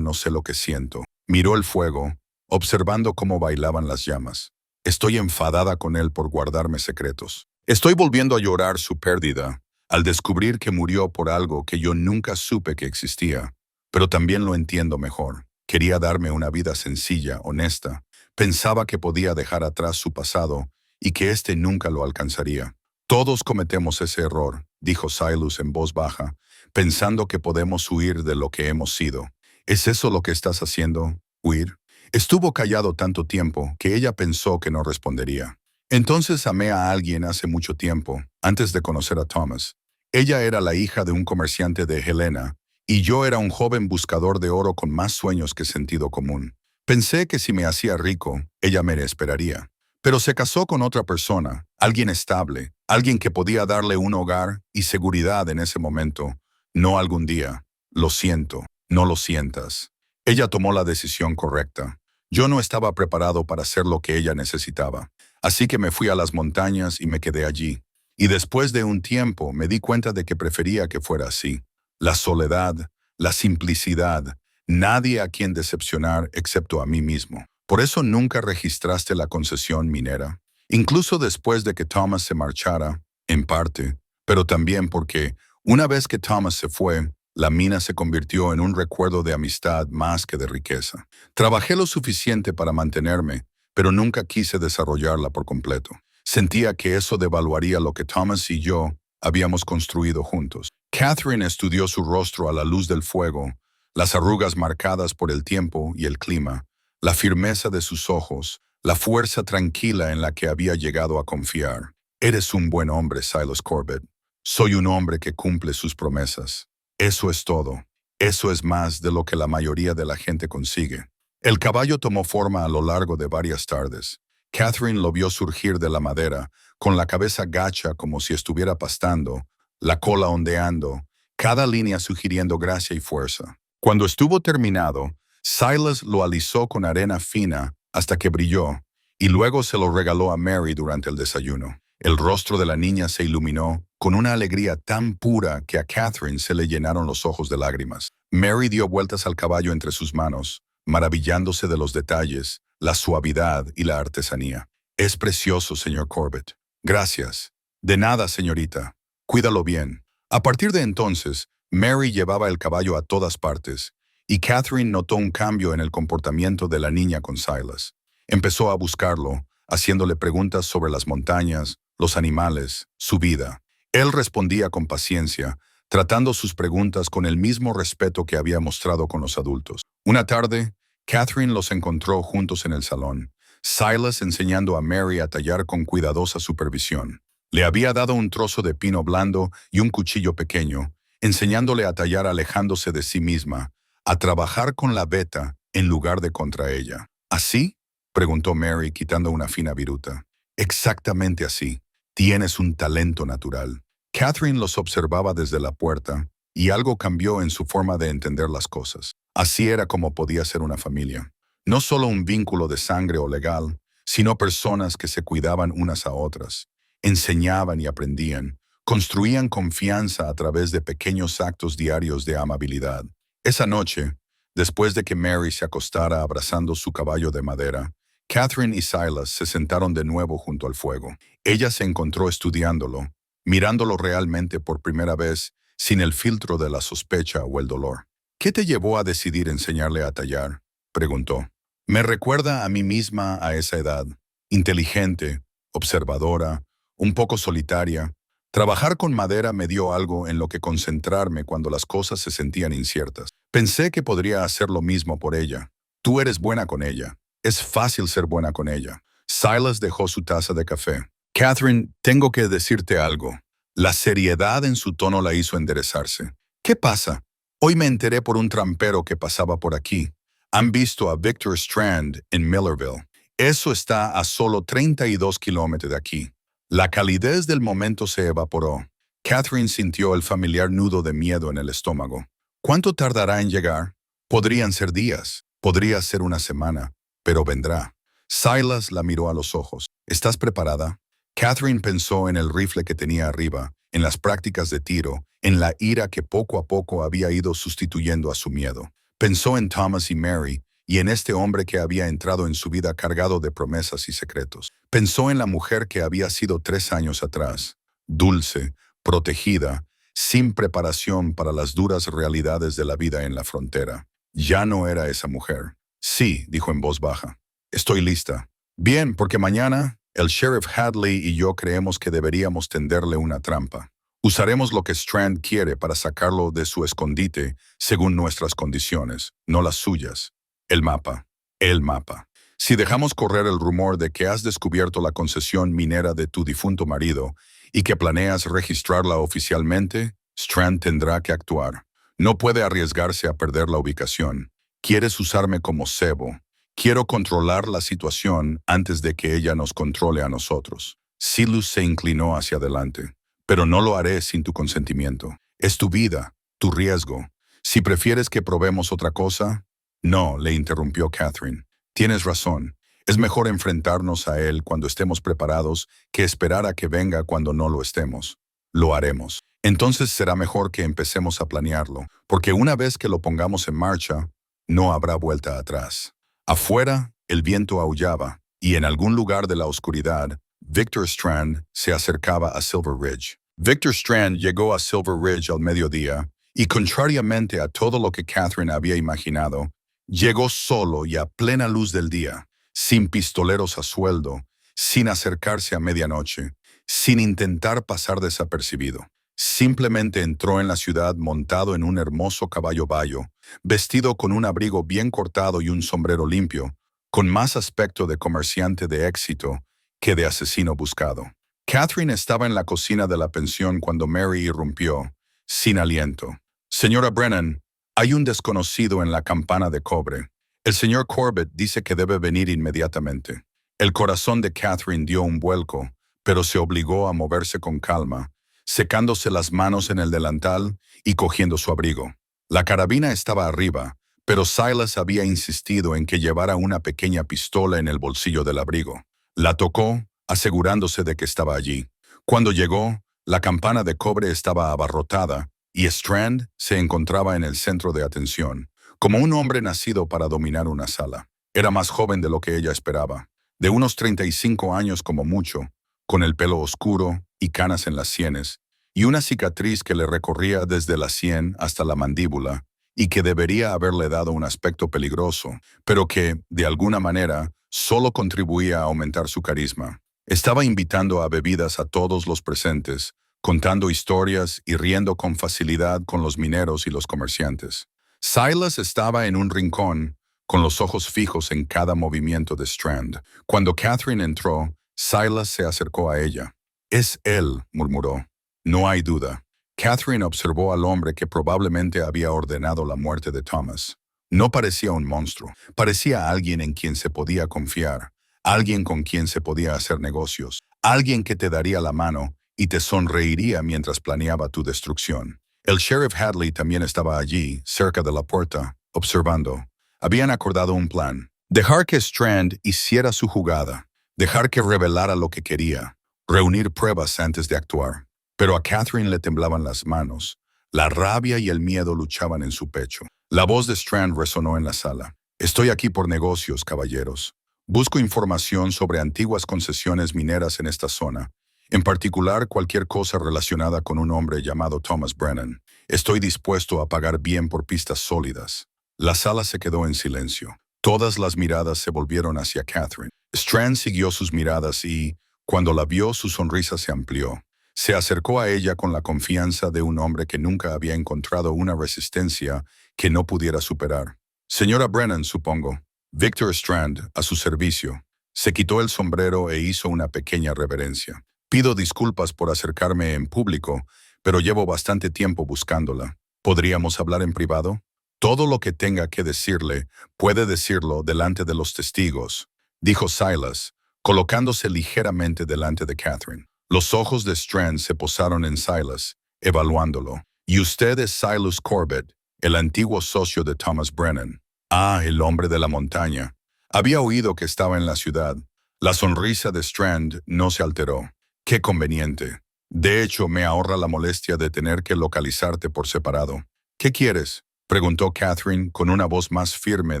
no sé lo que siento. Miró el fuego, observando cómo bailaban las llamas. Estoy enfadada con él por guardarme secretos. Estoy volviendo a llorar su pérdida, al descubrir que murió por algo que yo nunca supe que existía. Pero también lo entiendo mejor. Quería darme una vida sencilla, honesta. Pensaba que podía dejar atrás su pasado y que éste nunca lo alcanzaría. «Todos cometemos ese error», dijo Silas en voz baja, «pensando que podemos huir de lo que hemos sido». «¿Es eso lo que estás haciendo? ¿Huir?». Estuvo callado tanto tiempo que ella pensó que no respondería. «Entonces amé a alguien hace mucho tiempo, antes de conocer a Thomas. Ella era la hija de un comerciante de Helena, y yo era un joven buscador de oro con más sueños que sentido común. Pensé que si me hacía rico, ella me esperaría. Pero se casó con otra persona, alguien estable, alguien que podía darle un hogar y seguridad en ese momento, no algún día. Lo siento, no lo sientas». Ella tomó la decisión correcta. Yo no estaba preparado para hacer lo que ella necesitaba. Así que me fui a las montañas y me quedé allí. Y después de un tiempo me di cuenta de que prefería que fuera así. La soledad, la simplicidad, nadie a quien decepcionar excepto a mí mismo. Por eso nunca registraste la concesión minera. Incluso después de que Thomas se marchara, en parte, pero también porque, una vez que Thomas se fue, la mina se convirtió en un recuerdo de amistad más que de riqueza. Trabajé lo suficiente para mantenerme, pero nunca quise desarrollarla por completo. Sentía que eso devaluaría lo que Thomas y yo habíamos construido juntos. Catherine estudió su rostro a la luz del fuego, las arrugas marcadas por el tiempo y el clima, la firmeza de sus ojos, la fuerza tranquila en la que había llegado a confiar. Eres un buen hombre, Silas Corbett. Soy un hombre que cumple sus promesas. Eso es todo. Eso es más de lo que la mayoría de la gente consigue. El caballo tomó forma a lo largo de varias tardes. Catherine lo vio surgir de la madera, con la cabeza gacha como si estuviera pastando, la cola ondeando, cada línea sugiriendo gracia y fuerza. Cuando estuvo terminado, Silas lo alisó con arena fina hasta que brilló, y luego se lo regaló a Mary durante el desayuno. El rostro de la niña se iluminó con una alegría tan pura que a Catherine se le llenaron los ojos de lágrimas. Mary dio vueltas al caballo entre sus manos, maravillándose de los detalles, la suavidad y la artesanía. Es precioso, señor Corbett. Gracias. De nada, señorita. Cuídalo bien. A partir de entonces, Mary llevaba el caballo a todas partes, y Catherine notó un cambio en el comportamiento de la niña con Silas. Empezó a buscarlo, haciéndole preguntas sobre las montañas, los animales, su vida. Él respondía con paciencia, tratando sus preguntas con el mismo respeto que había mostrado con los adultos. Una tarde, Catherine los encontró juntos en el salón, Silas enseñando a Mary a tallar con cuidadosa supervisión. Le había dado un trozo de pino blando y un cuchillo pequeño, enseñándole a tallar alejándose de sí misma, a trabajar con la veta en lugar de contra ella. ¿Así?, preguntó Mary quitando una fina viruta. Exactamente así. Tienes un talento natural. Catherine los observaba desde la puerta, y algo cambió en su forma de entender las cosas. Así era como podía ser una familia. No solo un vínculo de sangre o legal, sino personas que se cuidaban unas a otras, enseñaban y aprendían, construían confianza a través de pequeños actos diarios de amabilidad. Esa noche, después de que Mary se acostara abrazando su caballo de madera, Catherine y Silas se sentaron de nuevo junto al fuego. Ella se encontró estudiándolo, mirándolo realmente por primera vez, sin el filtro de la sospecha o el dolor. ¿Qué te llevó a decidir enseñarle a tallar?, preguntó. Me recuerda a mí misma a esa edad, inteligente, observadora, un poco solitaria. Trabajar con madera me dio algo en lo que concentrarme cuando las cosas se sentían inciertas. Pensé que podría hacer lo mismo por ella. Tú eres buena con ella. Es fácil ser buena con ella. Silas dejó su taza de café. Catherine, tengo que decirte algo. La seriedad en su tono la hizo enderezarse. ¿Qué pasa? Hoy me enteré por un trampero que pasaba por aquí. Han visto a Victor Strand en Millerville. Eso está a solo 32 kilómetros de aquí. La calidez del momento se evaporó. Catherine sintió el familiar nudo de miedo en el estómago. ¿Cuánto tardará en llegar? Podrían ser días, podría ser una semana, pero vendrá. Silas la miró a los ojos. ¿Estás preparada? Catherine pensó en el rifle que tenía arriba, en las prácticas de tiro, en la ira que poco a poco había ido sustituyendo a su miedo. Pensó en Thomas y Mary, y en este hombre que había entrado en su vida cargado de promesas y secretos. Pensó en la mujer que había sido 3 años atrás, dulce, protegida, sin preparación para las duras realidades de la vida en la frontera. Ya no era esa mujer. Sí, dijo en voz baja. Estoy lista. Bien, porque mañana el sheriff Hadley y yo creemos que deberíamos tenderle una trampa. Usaremos lo que Strand quiere para sacarlo de su escondite según nuestras condiciones, no las suyas. El mapa. El mapa. Si dejamos correr el rumor de que has descubierto la concesión minera de tu difunto marido y que planeas registrarla oficialmente, Strand tendrá que actuar. No puede arriesgarse a perder la ubicación. Quieres usarme como cebo. Quiero controlar la situación antes de que ella nos controle a nosotros. Silas se inclinó hacia adelante. Pero no lo haré sin tu consentimiento. Es tu vida, tu riesgo. Si prefieres que probemos otra cosa... No, le interrumpió Catherine. Tienes razón. Es mejor enfrentarnos a él cuando estemos preparados que esperar a que venga cuando no lo estemos. Lo haremos. Entonces será mejor que empecemos a planearlo, porque una vez que lo pongamos en marcha, no habrá vuelta atrás. Afuera, el viento aullaba, y en algún lugar de la oscuridad, Victor Strand se acercaba a Silver Ridge. Victor Strand llegó a Silver Ridge al mediodía, y contrariamente a todo lo que Catherine había imaginado, llegó solo y a plena luz del día, sin pistoleros a sueldo, sin acercarse a medianoche, sin intentar pasar desapercibido. Simplemente entró en la ciudad montado en un hermoso caballo bayo, vestido con un abrigo bien cortado y un sombrero limpio, con más aspecto de comerciante de éxito que de asesino buscado. Catherine estaba en la cocina de la pensión cuando Mary irrumpió, sin aliento. Señora Brennan, hay un desconocido en la campana de cobre. El señor Corbett dice que debe venir inmediatamente. El corazón de Catherine dio un vuelco, pero se obligó a moverse con calma, secándose las manos en el delantal y cogiendo su abrigo. La carabina estaba arriba, pero Silas había insistido en que llevara una pequeña pistola en el bolsillo del abrigo. La tocó, asegurándose de que estaba allí. Cuando llegó, la campana de cobre estaba abarrotada y Strand se encontraba en el centro de atención, como un hombre nacido para dominar una sala. Era más joven de lo que ella esperaba, de unos 35 años como mucho, con el pelo oscuro y canas en las sienes, y una cicatriz que le recorría desde la sien hasta la mandíbula, y que debería haberle dado un aspecto peligroso, pero que, de alguna manera, solo contribuía a aumentar su carisma. Estaba invitando a bebidas a todos los presentes, contando historias y riendo con facilidad con los mineros y los comerciantes. Silas estaba en un rincón, con los ojos fijos en cada movimiento de Strand. Cuando Catherine entró, Silas se acercó a ella. «Es él», murmuró. «No hay duda». Catherine observó al hombre que probablemente había ordenado la muerte de Thomas. No parecía un monstruo, parecía alguien en quien se podía confiar, alguien con quien se podía hacer negocios, alguien que te daría la mano y te sonreiría mientras planeaba tu destrucción. El sheriff Hadley también estaba allí, cerca de la puerta, observando. Habían acordado un plan. Dejar que Strand hiciera su jugada, dejar que revelara lo que quería, reunir pruebas antes de actuar. Pero a Catherine le temblaban las manos. La rabia y el miedo luchaban en su pecho. La voz de Strand resonó en la sala. «Estoy aquí por negocios, caballeros. Busco información sobre antiguas concesiones mineras en esta zona, en particular cualquier cosa relacionada con un hombre llamado Thomas Brennan. Estoy dispuesto a pagar bien por pistas sólidas». La sala se quedó en silencio. Todas las miradas se volvieron hacia Catherine. Strand siguió sus miradas y, cuando la vio, su sonrisa se amplió. Se acercó a ella con la confianza de un hombre que nunca había encontrado una resistencia que no pudiera superar. «Señora Brennan, supongo». Victor Strand, a su servicio. Se quitó el sombrero e hizo una pequeña reverencia. «Pido disculpas por acercarme en público, pero llevo bastante tiempo buscándola. ¿Podríamos hablar en privado?» «Todo lo que tenga que decirle, puede decirlo delante de los testigos», dijo Silas, colocándose ligeramente delante de Catherine. Los ojos de Strand se posaron en Silas, evaluándolo. «Y usted es Silas Corbett, el antiguo socio de Thomas Brennan». «Ah, el hombre de la montaña. Había oído que estaba en la ciudad». La sonrisa de Strand no se alteró. «Qué conveniente. De hecho, me ahorra la molestia de tener que localizarte por separado». «¿Qué quieres?», preguntó Catherine con una voz más firme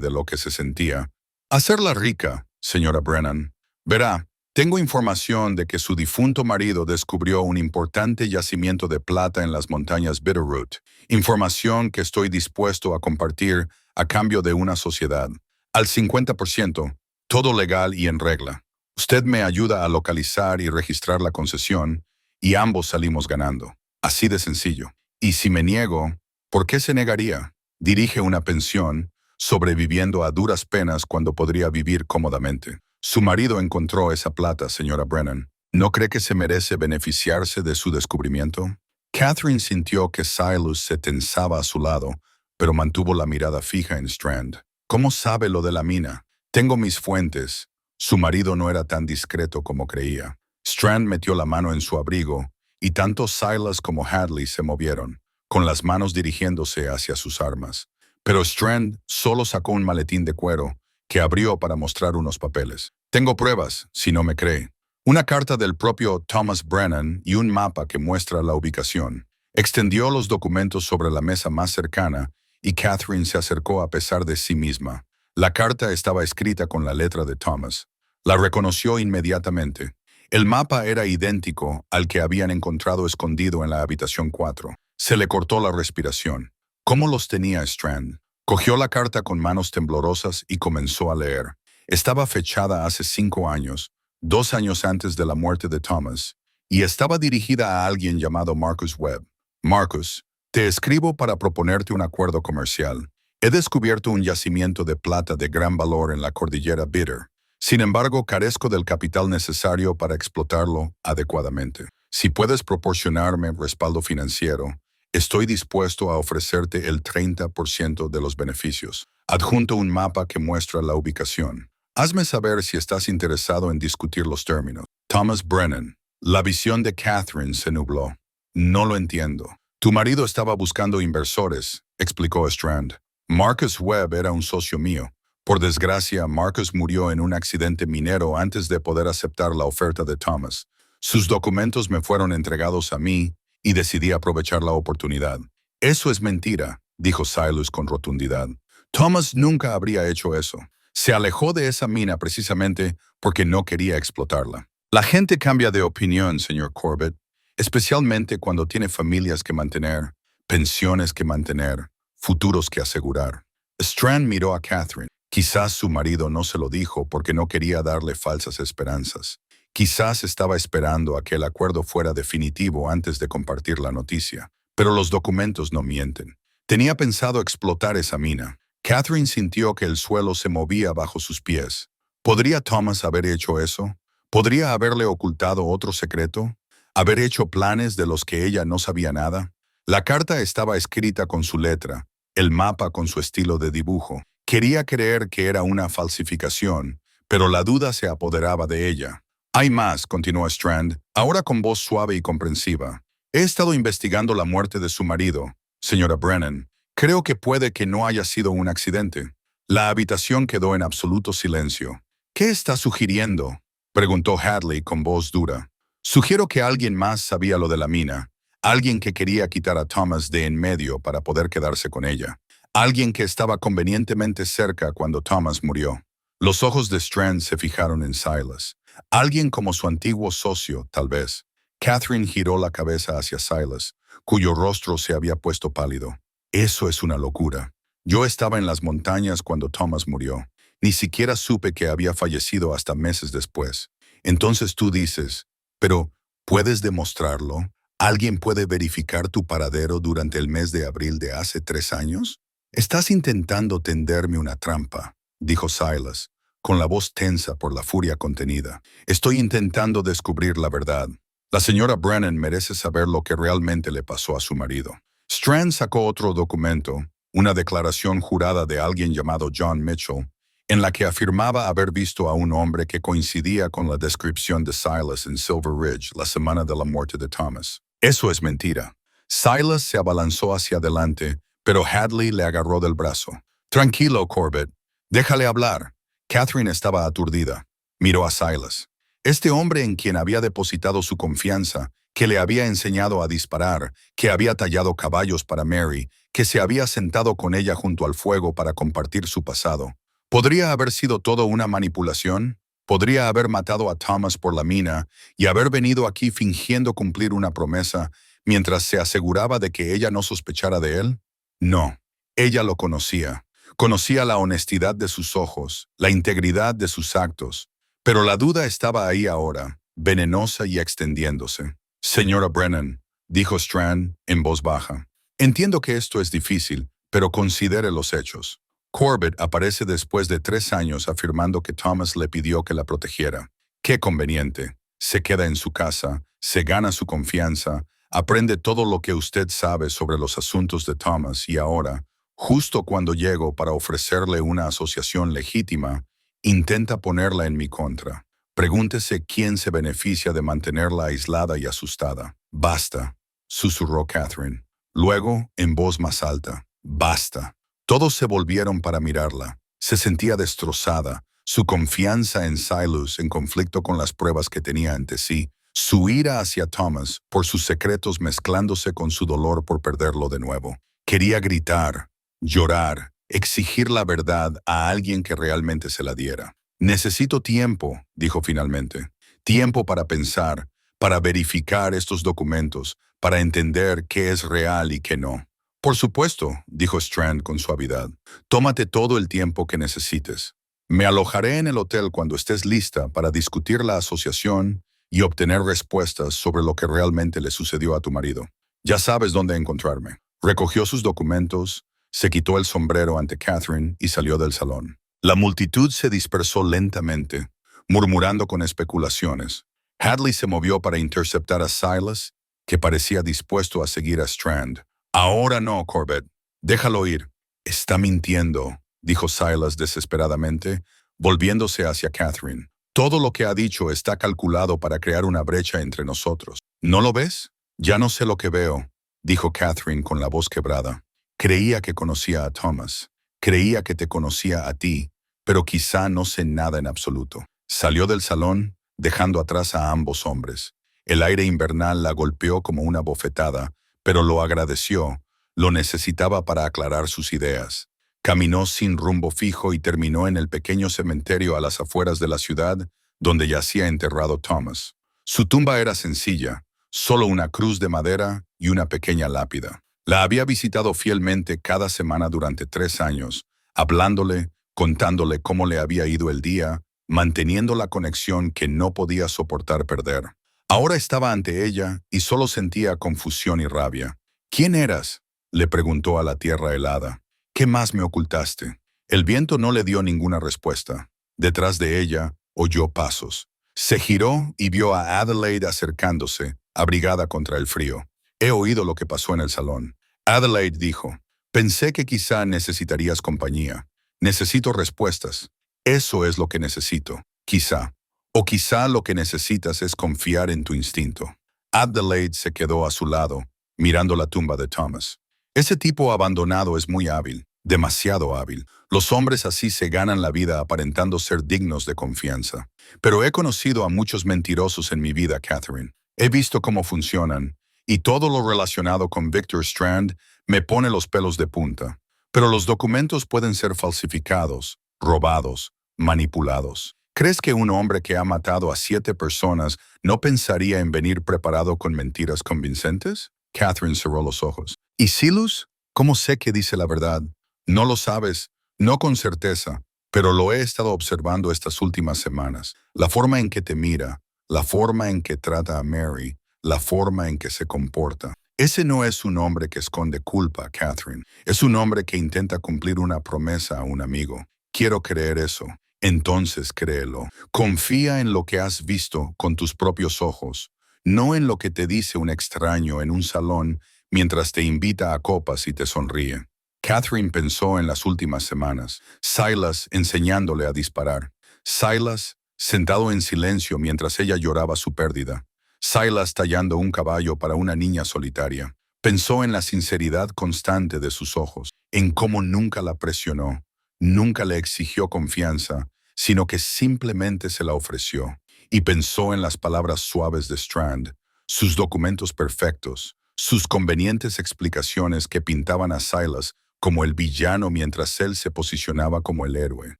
de lo que se sentía. «Hacerla rica, señora Brennan. Verá, tengo información de que su difunto marido descubrió un importante yacimiento de plata en las montañas Bitterroot. Información que estoy dispuesto a compartir a cambio de una sociedad. Al 50%, todo legal y en regla. Usted me ayuda a localizar y registrar la concesión y ambos salimos ganando. Así de sencillo. Y si me niego, ¿por qué se negaría? Dirige una pensión, sobreviviendo a duras penas cuando podría vivir cómodamente. Su marido encontró esa plata, señora Brennan. ¿No cree que se merece beneficiarse de su descubrimiento?» Catherine sintió que Silas se tensaba a su lado, pero mantuvo la mirada fija en Strand. «¿Cómo sabe lo de la mina?» «Tengo mis fuentes». Su marido no era tan discreto como creía. Strand metió la mano en su abrigo, y tanto Silas como Hadley se movieron, con las manos dirigiéndose hacia sus armas. Pero Strand solo sacó un maletín de cuero, que abrió para mostrar unos papeles. «Tengo pruebas, si no me cree. Una carta del propio Thomas Brennan y un mapa que muestra la ubicación». Extendió los documentos sobre la mesa más cercana y Catherine se acercó a pesar de sí misma. La carta estaba escrita con la letra de Thomas. La reconoció inmediatamente. El mapa era idéntico al que habían encontrado escondido en la habitación 4. Se le cortó la respiración. ¿Cómo los tenía Strand? Cogió la carta con manos temblorosas y comenzó a leer. Estaba fechada hace 5 años, 2 años antes de la muerte de Thomas, y estaba dirigida a alguien llamado Marcus Webb. «Marcus, te escribo para proponerte un acuerdo comercial. He descubierto un yacimiento de plata de gran valor en la cordillera Bitter. Sin embargo, carezco del capital necesario para explotarlo adecuadamente. Si puedes proporcionarme respaldo financiero, estoy dispuesto a ofrecerte el 30% de los beneficios. Adjunto un mapa que muestra la ubicación. Hazme saber si estás interesado en discutir los términos. Thomas Brennan. La visión de Catherine se nubló. No lo entiendo. Tu marido estaba buscando inversores, explicó Strand. Marcus Webb era un socio mío. Por desgracia, Marcus murió en un accidente minero antes de poder aceptar la oferta de Thomas. Sus documentos me fueron entregados a mí y decidí aprovechar la oportunidad. Eso es mentira, dijo Silas con rotundidad. Thomas nunca habría hecho eso. Se alejó de esa mina precisamente porque no quería explotarla. La gente cambia de opinión, señor Corbett, especialmente cuando tiene familias que mantener, pensiones que mantener, futuros que asegurar. Strand miró a Catherine. Quizás su marido no se lo dijo porque no quería darle falsas esperanzas. Quizás estaba esperando a que el acuerdo fuera definitivo antes de compartir la noticia. Pero los documentos no mienten. Tenía pensado explotar esa mina. Catherine sintió que el suelo se movía bajo sus pies. ¿Podría Thomas haber hecho eso? ¿Podría haberle ocultado otro secreto? ¿Haber hecho planes de los que ella no sabía nada? La carta estaba escrita con su letra, el mapa con su estilo de dibujo. Quería creer que era una falsificación, pero la duda se apoderaba de ella. Hay más, continuó Strand, ahora con voz suave y comprensiva. He estado investigando la muerte de su marido, señora Brennan. Creo que puede que no haya sido un accidente. La habitación quedó en absoluto silencio. ¿Qué está sugiriendo?, preguntó Hadley con voz dura. Sugiero que alguien más sabía lo de la mina. Alguien que quería quitar a Thomas de en medio para poder quedarse con ella. Alguien que estaba convenientemente cerca cuando Thomas murió. Los ojos de Strand se fijaron en Silas. Alguien como su antiguo socio, tal vez. Catherine giró la cabeza hacia Silas, cuyo rostro se había puesto pálido. Eso es una locura. Yo estaba en las montañas cuando Thomas murió. Ni siquiera supe que había fallecido hasta meses después. Entonces tú dices, pero ¿puedes demostrarlo? ¿Alguien puede verificar tu paradero durante el mes de abril de hace 3 años? Estás intentando tenderme una trampa, dijo Silas, con la voz tensa por la furia contenida. Estoy intentando descubrir la verdad. La señora Brennan merece saber lo que realmente le pasó a su marido. Strand sacó otro documento, una declaración jurada de alguien llamado John Mitchell, en la que afirmaba haber visto a un hombre que coincidía con la descripción de Silas en Silver Ridge la semana de la muerte de Thomas. Eso es mentira. Silas se abalanzó hacia adelante, pero Hadley le agarró del brazo. Tranquilo, Corbett. Déjale hablar. Catherine estaba aturdida. Miró a Silas. Este hombre en quien había depositado su confianza, que le había enseñado a disparar, que había tallado caballos para Mary, que se había sentado con ella junto al fuego para compartir su pasado. ¿Podría haber sido todo una manipulación? ¿Podría haber matado a Thomas por la mina y haber venido aquí fingiendo cumplir una promesa mientras se aseguraba de que ella no sospechara de él? No, ella lo conocía. Conocía la honestidad de sus ojos, la integridad de sus actos, pero la duda estaba ahí ahora, venenosa y extendiéndose. Señora Brennan, dijo Strand en voz baja, entiendo que esto es difícil, pero considere los hechos. Corbett aparece después de 3 años afirmando que Thomas le pidió que la protegiera. Qué conveniente. Se queda en su casa, se gana su confianza, aprende todo lo que usted sabe sobre los asuntos de Thomas y ahora, justo cuando llego para ofrecerle una asociación legítima, intenta ponerla en mi contra. Pregúntese quién se beneficia de mantenerla aislada y asustada. Basta, susurró Catherine. Luego, en voz más alta, basta. Todos se volvieron para mirarla. Se sentía destrozada, su confianza en Silas en conflicto con las pruebas que tenía ante sí, su ira hacia Thomas por sus secretos mezclándose con su dolor por perderlo de nuevo. Quería gritar, llorar, exigir la verdad a alguien que realmente se la diera. Necesito tiempo, dijo finalmente. Tiempo para pensar, para verificar estos documentos, para entender qué es real y qué no. Por supuesto, dijo Strand con suavidad. Tómate todo el tiempo que necesites. Me alojaré en el hotel cuando estés lista para discutir la asociación y obtener respuestas sobre lo que realmente le sucedió a tu marido. Ya sabes dónde encontrarme. Recogió sus documentos, se quitó el sombrero ante Catherine y salió del salón. La multitud se dispersó lentamente, murmurando con especulaciones. Hadley se movió para interceptar a Silas, que parecía dispuesto a seguir a Strand. Ahora no, Corbett. Déjalo ir. Está mintiendo, dijo Silas desesperadamente, volviéndose hacia Catherine. Todo lo que ha dicho está calculado para crear una brecha entre nosotros. ¿No lo ves? Ya no sé lo que veo, dijo Catherine con la voz quebrada. Creía que conocía a Thomas. Creía que te conocía a ti, pero quizá no sé nada en absoluto. Salió del salón, dejando atrás a ambos hombres. El aire invernal la golpeó como una bofetada, pero lo agradeció. Lo necesitaba para aclarar sus ideas. Caminó sin rumbo fijo y terminó en el pequeño cementerio a las afueras de la ciudad, donde yacía enterrado Thomas. Su tumba era sencilla, solo una cruz de madera y una pequeña lápida. La había visitado fielmente cada semana durante 3 años, hablándole, contándole cómo le había ido el día, manteniendo la conexión que no podía soportar perder. Ahora estaba ante ella y solo sentía confusión y rabia. ¿Quién eras?, le preguntó a la tierra helada. ¿Qué más me ocultaste? El viento no le dio ninguna respuesta. Detrás de ella oyó pasos. Se giró y vio a Adelaide acercándose, abrigada contra el frío. He oído lo que pasó en el salón. Adelaide dijo, pensé que quizá necesitarías compañía. Necesito respuestas. Eso es lo que necesito, quizá. O quizá lo que necesitas es confiar en tu instinto. Adelaide se quedó a su lado, mirando la tumba de Thomas. Ese tipo abandonado es muy hábil, demasiado hábil. Los hombres así se ganan la vida aparentando ser dignos de confianza. Pero he conocido a muchos mentirosos en mi vida, Catherine. He visto cómo funcionan, y todo lo relacionado con Victor Strand me pone los pelos de punta. Pero los documentos pueden ser falsificados, robados, manipulados. ¿Crees que un hombre que ha matado a 7 personas no pensaría en venir preparado con mentiras convincentes? Catherine cerró los ojos. ¿Y Silas? ¿Cómo sé que dice la verdad? No lo sabes, no con certeza, pero lo he estado observando estas últimas semanas. La forma en que te mira, la forma en que trata a Mary, la forma en que se comporta. Ese no es un hombre que esconde culpa, Catherine. Es un hombre que intenta cumplir una promesa a un amigo. Quiero creer eso. Entonces créelo. Confía en lo que has visto con tus propios ojos, no en lo que te dice un extraño en un salón mientras te invita a copas y te sonríe. Catherine pensó en las últimas semanas. Silas enseñándole a disparar. Silas sentado en silencio mientras ella lloraba su pérdida. Silas tallando un caballo para una niña solitaria. Pensó en la sinceridad constante de sus ojos, en cómo nunca la presionó, nunca le exigió confianza, sino que simplemente se la ofreció. Y pensó en las palabras suaves de Strand, sus documentos perfectos, sus convenientes explicaciones que pintaban a Silas como el villano mientras él se posicionaba como el héroe.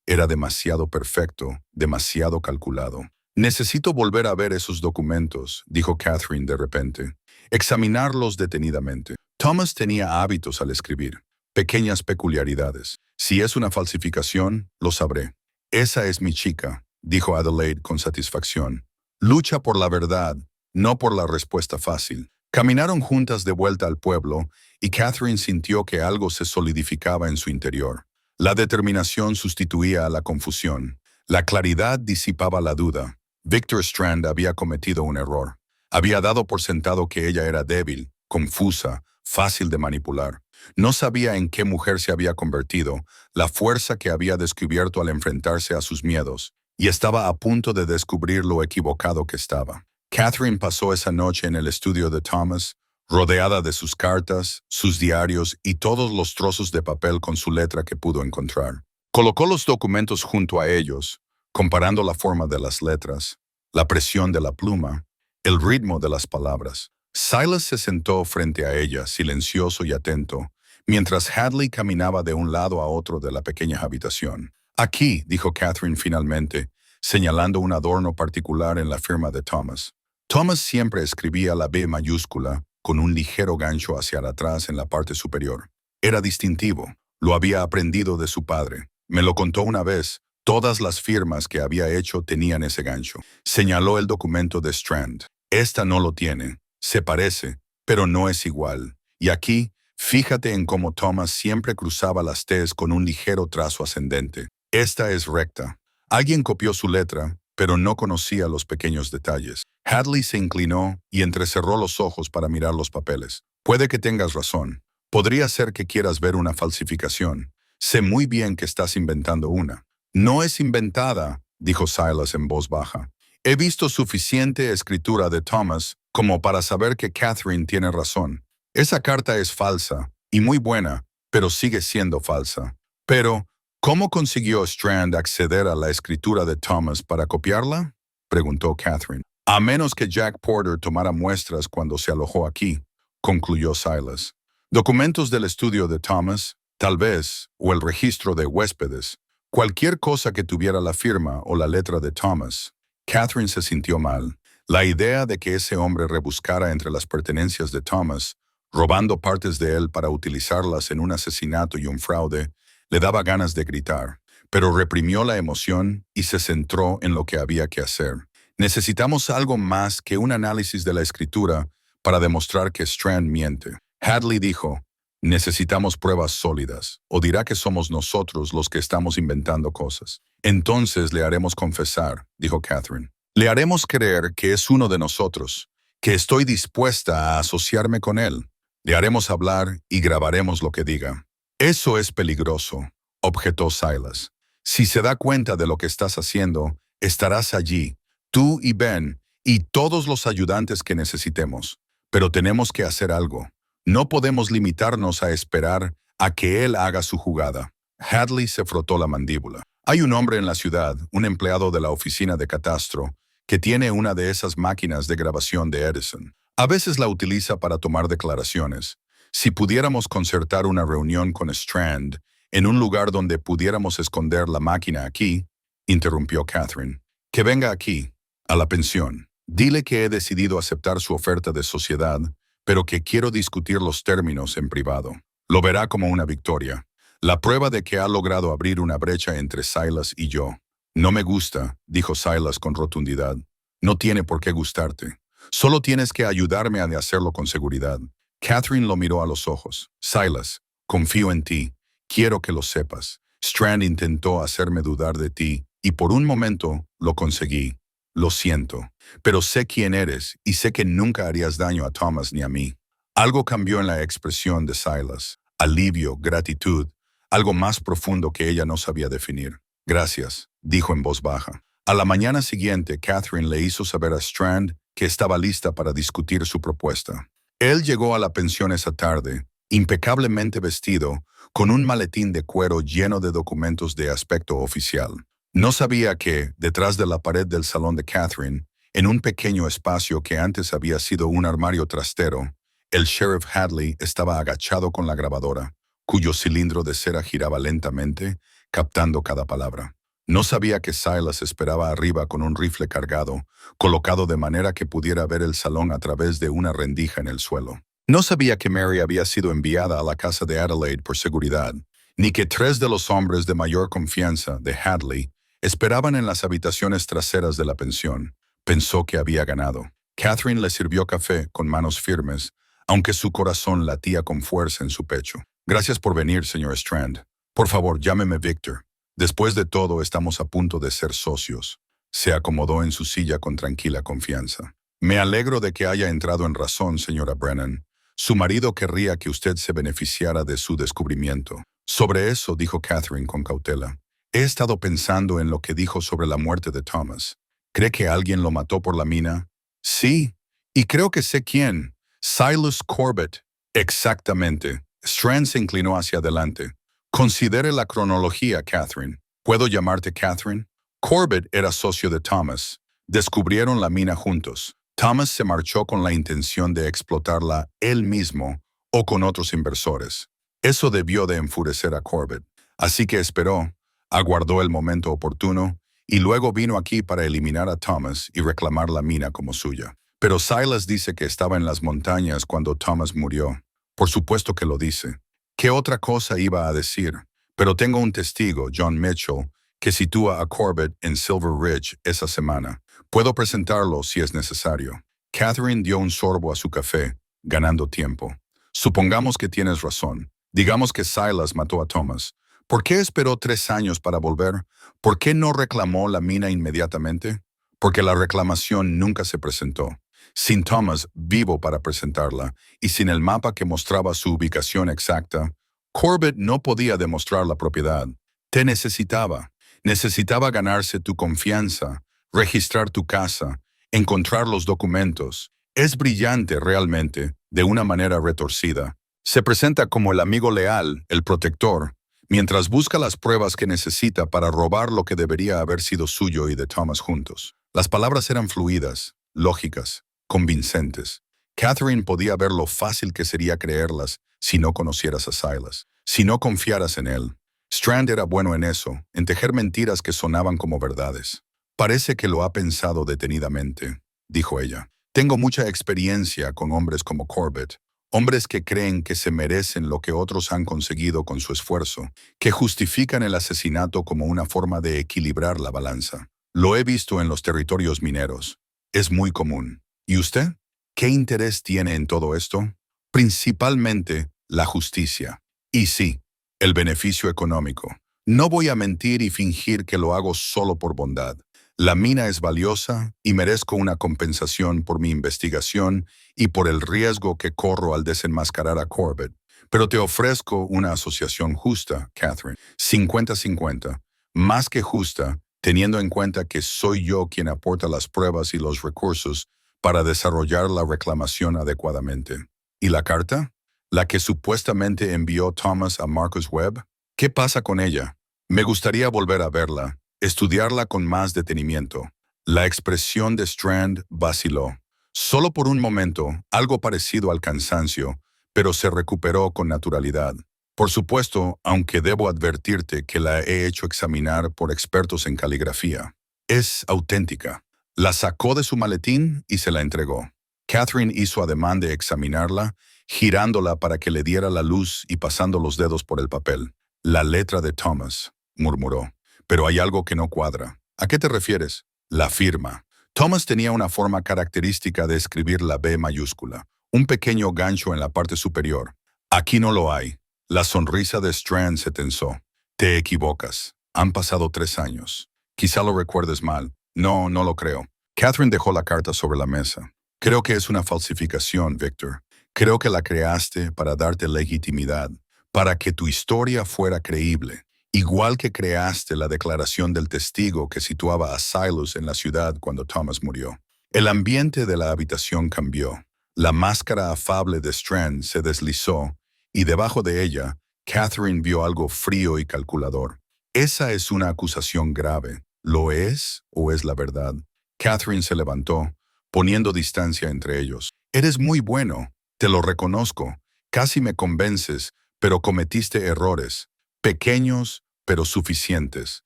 Era demasiado perfecto, demasiado calculado. Necesito volver a ver esos documentos, dijo Catherine de repente. Examinarlos detenidamente. Thomas tenía hábitos al escribir, pequeñas peculiaridades. Si es una falsificación, lo sabré. Esa es mi chica, dijo Adelaide con satisfacción. Lucha por la verdad, no por la respuesta fácil. Caminaron juntas de vuelta al pueblo y Catherine sintió que algo se solidificaba en su interior. La determinación sustituía a la confusión. La claridad disipaba la duda. Victor Strand había cometido un error. Había dado por sentado que ella era débil, confusa, fácil de manipular. No sabía en qué mujer se había convertido, la fuerza que había descubierto al enfrentarse a sus miedos, y estaba a punto de descubrir lo equivocado que estaba. Catherine pasó esa noche en el estudio de Thomas, rodeada de sus cartas, sus diarios y todos los trozos de papel con su letra que pudo encontrar. Colocó los documentos junto a ellos, comparando la forma de las letras, la presión de la pluma, el ritmo de las palabras. Silas se sentó frente a ella, silencioso y atento, mientras Hadley caminaba de un lado a otro de la pequeña habitación. Aquí, dijo Catherine finalmente, señalando un adorno particular en la firma de Thomas. Thomas siempre escribía la B mayúscula, con un ligero gancho hacia atrás en la parte superior. Era distintivo, lo había aprendido de su padre. Me lo contó una vez. Todas las firmas que había hecho tenían ese gancho. Señaló el documento de Strand. Esta no lo tiene. Se parece, pero no es igual. Y aquí, fíjate en cómo Thomas siempre cruzaba las T's con un ligero trazo ascendente. Esta es recta. Alguien copió su letra, pero no conocía los pequeños detalles. Hadley se inclinó y entrecerró los ojos para mirar los papeles. Puede que tengas razón. Podría ser que quieras ver una falsificación. Sé muy bien que estás inventando una. No es inventada, dijo Silas en voz baja. He visto suficiente escritura de Thomas como para saber que Catherine tiene razón. Esa carta es falsa, y muy buena, pero sigue siendo falsa. Pero, ¿cómo consiguió Strand acceder a la escritura de Thomas para copiarla? Preguntó Catherine. A menos que Jack Porter tomara muestras cuando se alojó aquí, concluyó Silas. Documentos del estudio de Thomas, tal vez, o el registro de huéspedes. Cualquier cosa que tuviera la firma o la letra de Thomas. Catherine se sintió mal. La idea de que ese hombre rebuscara entre las pertenencias de Thomas, robando partes de él para utilizarlas en un asesinato y un fraude, le daba ganas de gritar, pero reprimió la emoción y se centró en lo que había que hacer. Necesitamos algo más que un análisis de la escritura para demostrar que Strand miente. Hadley dijo, necesitamos pruebas sólidas, o dirá que somos nosotros los que estamos inventando cosas. Entonces le haremos confesar, dijo Catherine. Le haremos creer que es uno de nosotros, que estoy dispuesta a asociarme con él. Le haremos hablar y grabaremos lo que diga. Eso es peligroso, objetó Silas. Si se da cuenta de lo que estás haciendo, estarás allí, tú y Ben, y todos los ayudantes que necesitemos. Pero tenemos que hacer algo. No podemos limitarnos a esperar a que él haga su jugada. Hadley se frotó la mandíbula. Hay un hombre en la ciudad, un empleado de la oficina de catastro, que tiene una de esas máquinas de grabación de Edison. A veces la utiliza para tomar declaraciones. Si pudiéramos concertar una reunión con Strand, en un lugar donde pudiéramos esconder la máquina aquí, interrumpió Catherine, que venga aquí, a la pensión. Dile que he decidido aceptar su oferta de sociedad, pero que quiero discutir los términos en privado. Lo verá como una victoria. La prueba de que ha logrado abrir una brecha entre Silas y yo. No me gusta, dijo Silas con rotundidad. No tiene por qué gustarte. Solo tienes que ayudarme a hacerlo con seguridad. Catherine lo miró a los ojos. Silas, confío en ti. Quiero que lo sepas. Strand intentó hacerme dudar de ti, y por un momento lo conseguí. Lo siento, pero sé quién eres y sé que nunca harías daño a Thomas ni a mí. Algo cambió en la expresión de Silas. Alivio, gratitud, algo más profundo que ella no sabía definir. Gracias, dijo en voz baja. A la mañana siguiente, Catherine le hizo saber a Strand que estaba lista para discutir su propuesta. Él llegó a la pensión esa tarde, impecablemente vestido, con un maletín de cuero lleno de documentos de aspecto oficial. No sabía que, detrás de la pared del salón de Catherine, en un pequeño espacio que antes había sido un armario trastero, el sheriff Hadley estaba agachado con la grabadora, cuyo cilindro de cera giraba lentamente, captando cada palabra. No sabía que Silas esperaba arriba con un rifle cargado, colocado de manera que pudiera ver el salón a través de una rendija en el suelo. No sabía que Mary había sido enviada a la casa de Adelaide por seguridad, ni que 3 de los hombres de mayor confianza de Hadley esperaban en las habitaciones traseras de la pensión. Pensó que había ganado. Catherine le sirvió café con manos firmes, aunque su corazón latía con fuerza en su pecho. Gracias por venir, señor Strand. Por favor, llámeme Victor. Después de todo, estamos a punto de ser socios. Se acomodó en su silla con tranquila confianza. Me alegro de que haya entrado en razón, señora Brennan. Su marido querría que usted se beneficiara de su descubrimiento. Sobre eso, dijo Catherine con cautela. He estado pensando en lo que dijo sobre la muerte de Thomas. ¿Cree que alguien lo mató por la mina? Sí, y creo que sé quién. Silas Corbett. Exactamente. Strand se inclinó hacia adelante. Considere la cronología, Catherine. ¿Puedo llamarte Catherine? Corbett era socio de Thomas. Descubrieron la mina juntos. Thomas se marchó con la intención de explotarla él mismo o con otros inversores. Eso debió de enfurecer a Corbett. Así que esperó, aguardó el momento oportuno y luego vino aquí para eliminar a Thomas y reclamar la mina como suya. Pero Silas dice que estaba en las montañas cuando Thomas murió. Por supuesto que lo dice. ¿Qué otra cosa iba a decir? Pero tengo un testigo, John Mitchell, que sitúa a Corbett en Silver Ridge esa semana. Puedo presentarlo si es necesario. Catherine dio un sorbo a su café, ganando tiempo. Supongamos que tienes razón. Digamos que Silas mató a Thomas. ¿Por qué esperó 3 años para volver? ¿Por qué no reclamó la mina inmediatamente? Porque la reclamación nunca se presentó. Sin Thomas vivo para presentarla y sin el mapa que mostraba su ubicación exacta, Corbett no podía demostrar la propiedad. Te necesitaba. Necesitaba ganarse tu confianza, registrar tu casa, encontrar los documentos. Es brillante realmente, de una manera retorcida. Se presenta como el amigo leal, el protector, mientras busca las pruebas que necesita para robar lo que debería haber sido suyo y de Thomas juntos. Las palabras eran fluidas, lógicas, convincentes. Catherine podía ver lo fácil que sería creerlas si no conocieras a Silas, si no confiaras en él. Strand era bueno en eso, en tejer mentiras que sonaban como verdades. Parece que lo ha pensado detenidamente, dijo ella. Tengo mucha experiencia con hombres como Corbett, hombres que creen que se merecen lo que otros han conseguido con su esfuerzo, que justifican el asesinato como una forma de equilibrar la balanza. Lo he visto en los territorios mineros. Es muy común. ¿Y usted? ¿Qué interés tiene en todo esto? Principalmente la justicia. Y sí, el beneficio económico. No voy a mentir y fingir que lo hago solo por bondad. La mina es valiosa y merezco una compensación por mi investigación y por el riesgo que corro al desenmascarar a Corbett. Pero te ofrezco una asociación justa, Catherine. 50-50. Más que justa, teniendo en cuenta que soy yo quien aporta las pruebas y los recursos para desarrollar la reclamación adecuadamente. ¿Y la carta? ¿La que supuestamente envió Thomas a Marcus Webb? ¿Qué pasa con ella? Me gustaría volver a verla, estudiarla con más detenimiento. La expresión de Strand vaciló. Solo por un momento, algo parecido al cansancio, pero se recuperó con naturalidad. Por supuesto, aunque debo advertirte que la he hecho examinar por expertos en caligrafía. Es auténtica. La sacó de su maletín y se la entregó. Catherine hizo ademán de examinarla, girándola para que le diera la luz y pasando los dedos por el papel. La letra de Thomas, murmuró. Pero hay algo que no cuadra. ¿A qué te refieres? La firma. Thomas tenía una forma característica de escribir la B mayúscula, un pequeño gancho en la parte superior. Aquí no lo hay. La sonrisa de Strand se tensó. Te equivocas. Han pasado 3 años. Quizá lo recuerdes mal. No, no lo creo. Catherine dejó la carta sobre la mesa. Creo que es una falsificación, Victor. Creo que la creaste para darte legitimidad, para que tu historia fuera creíble. Igual que creaste la declaración del testigo que situaba a Silas en la ciudad cuando Thomas murió. El ambiente de la habitación cambió. La máscara afable de Strand se deslizó y debajo de ella, Catherine vio algo frío y calculador. Esa es una acusación grave. ¿Lo es o es la verdad? Catherine se levantó, poniendo distancia entre ellos. Eres muy bueno, te lo reconozco. Casi me convences, pero cometiste errores. Pequeños, pero suficientes.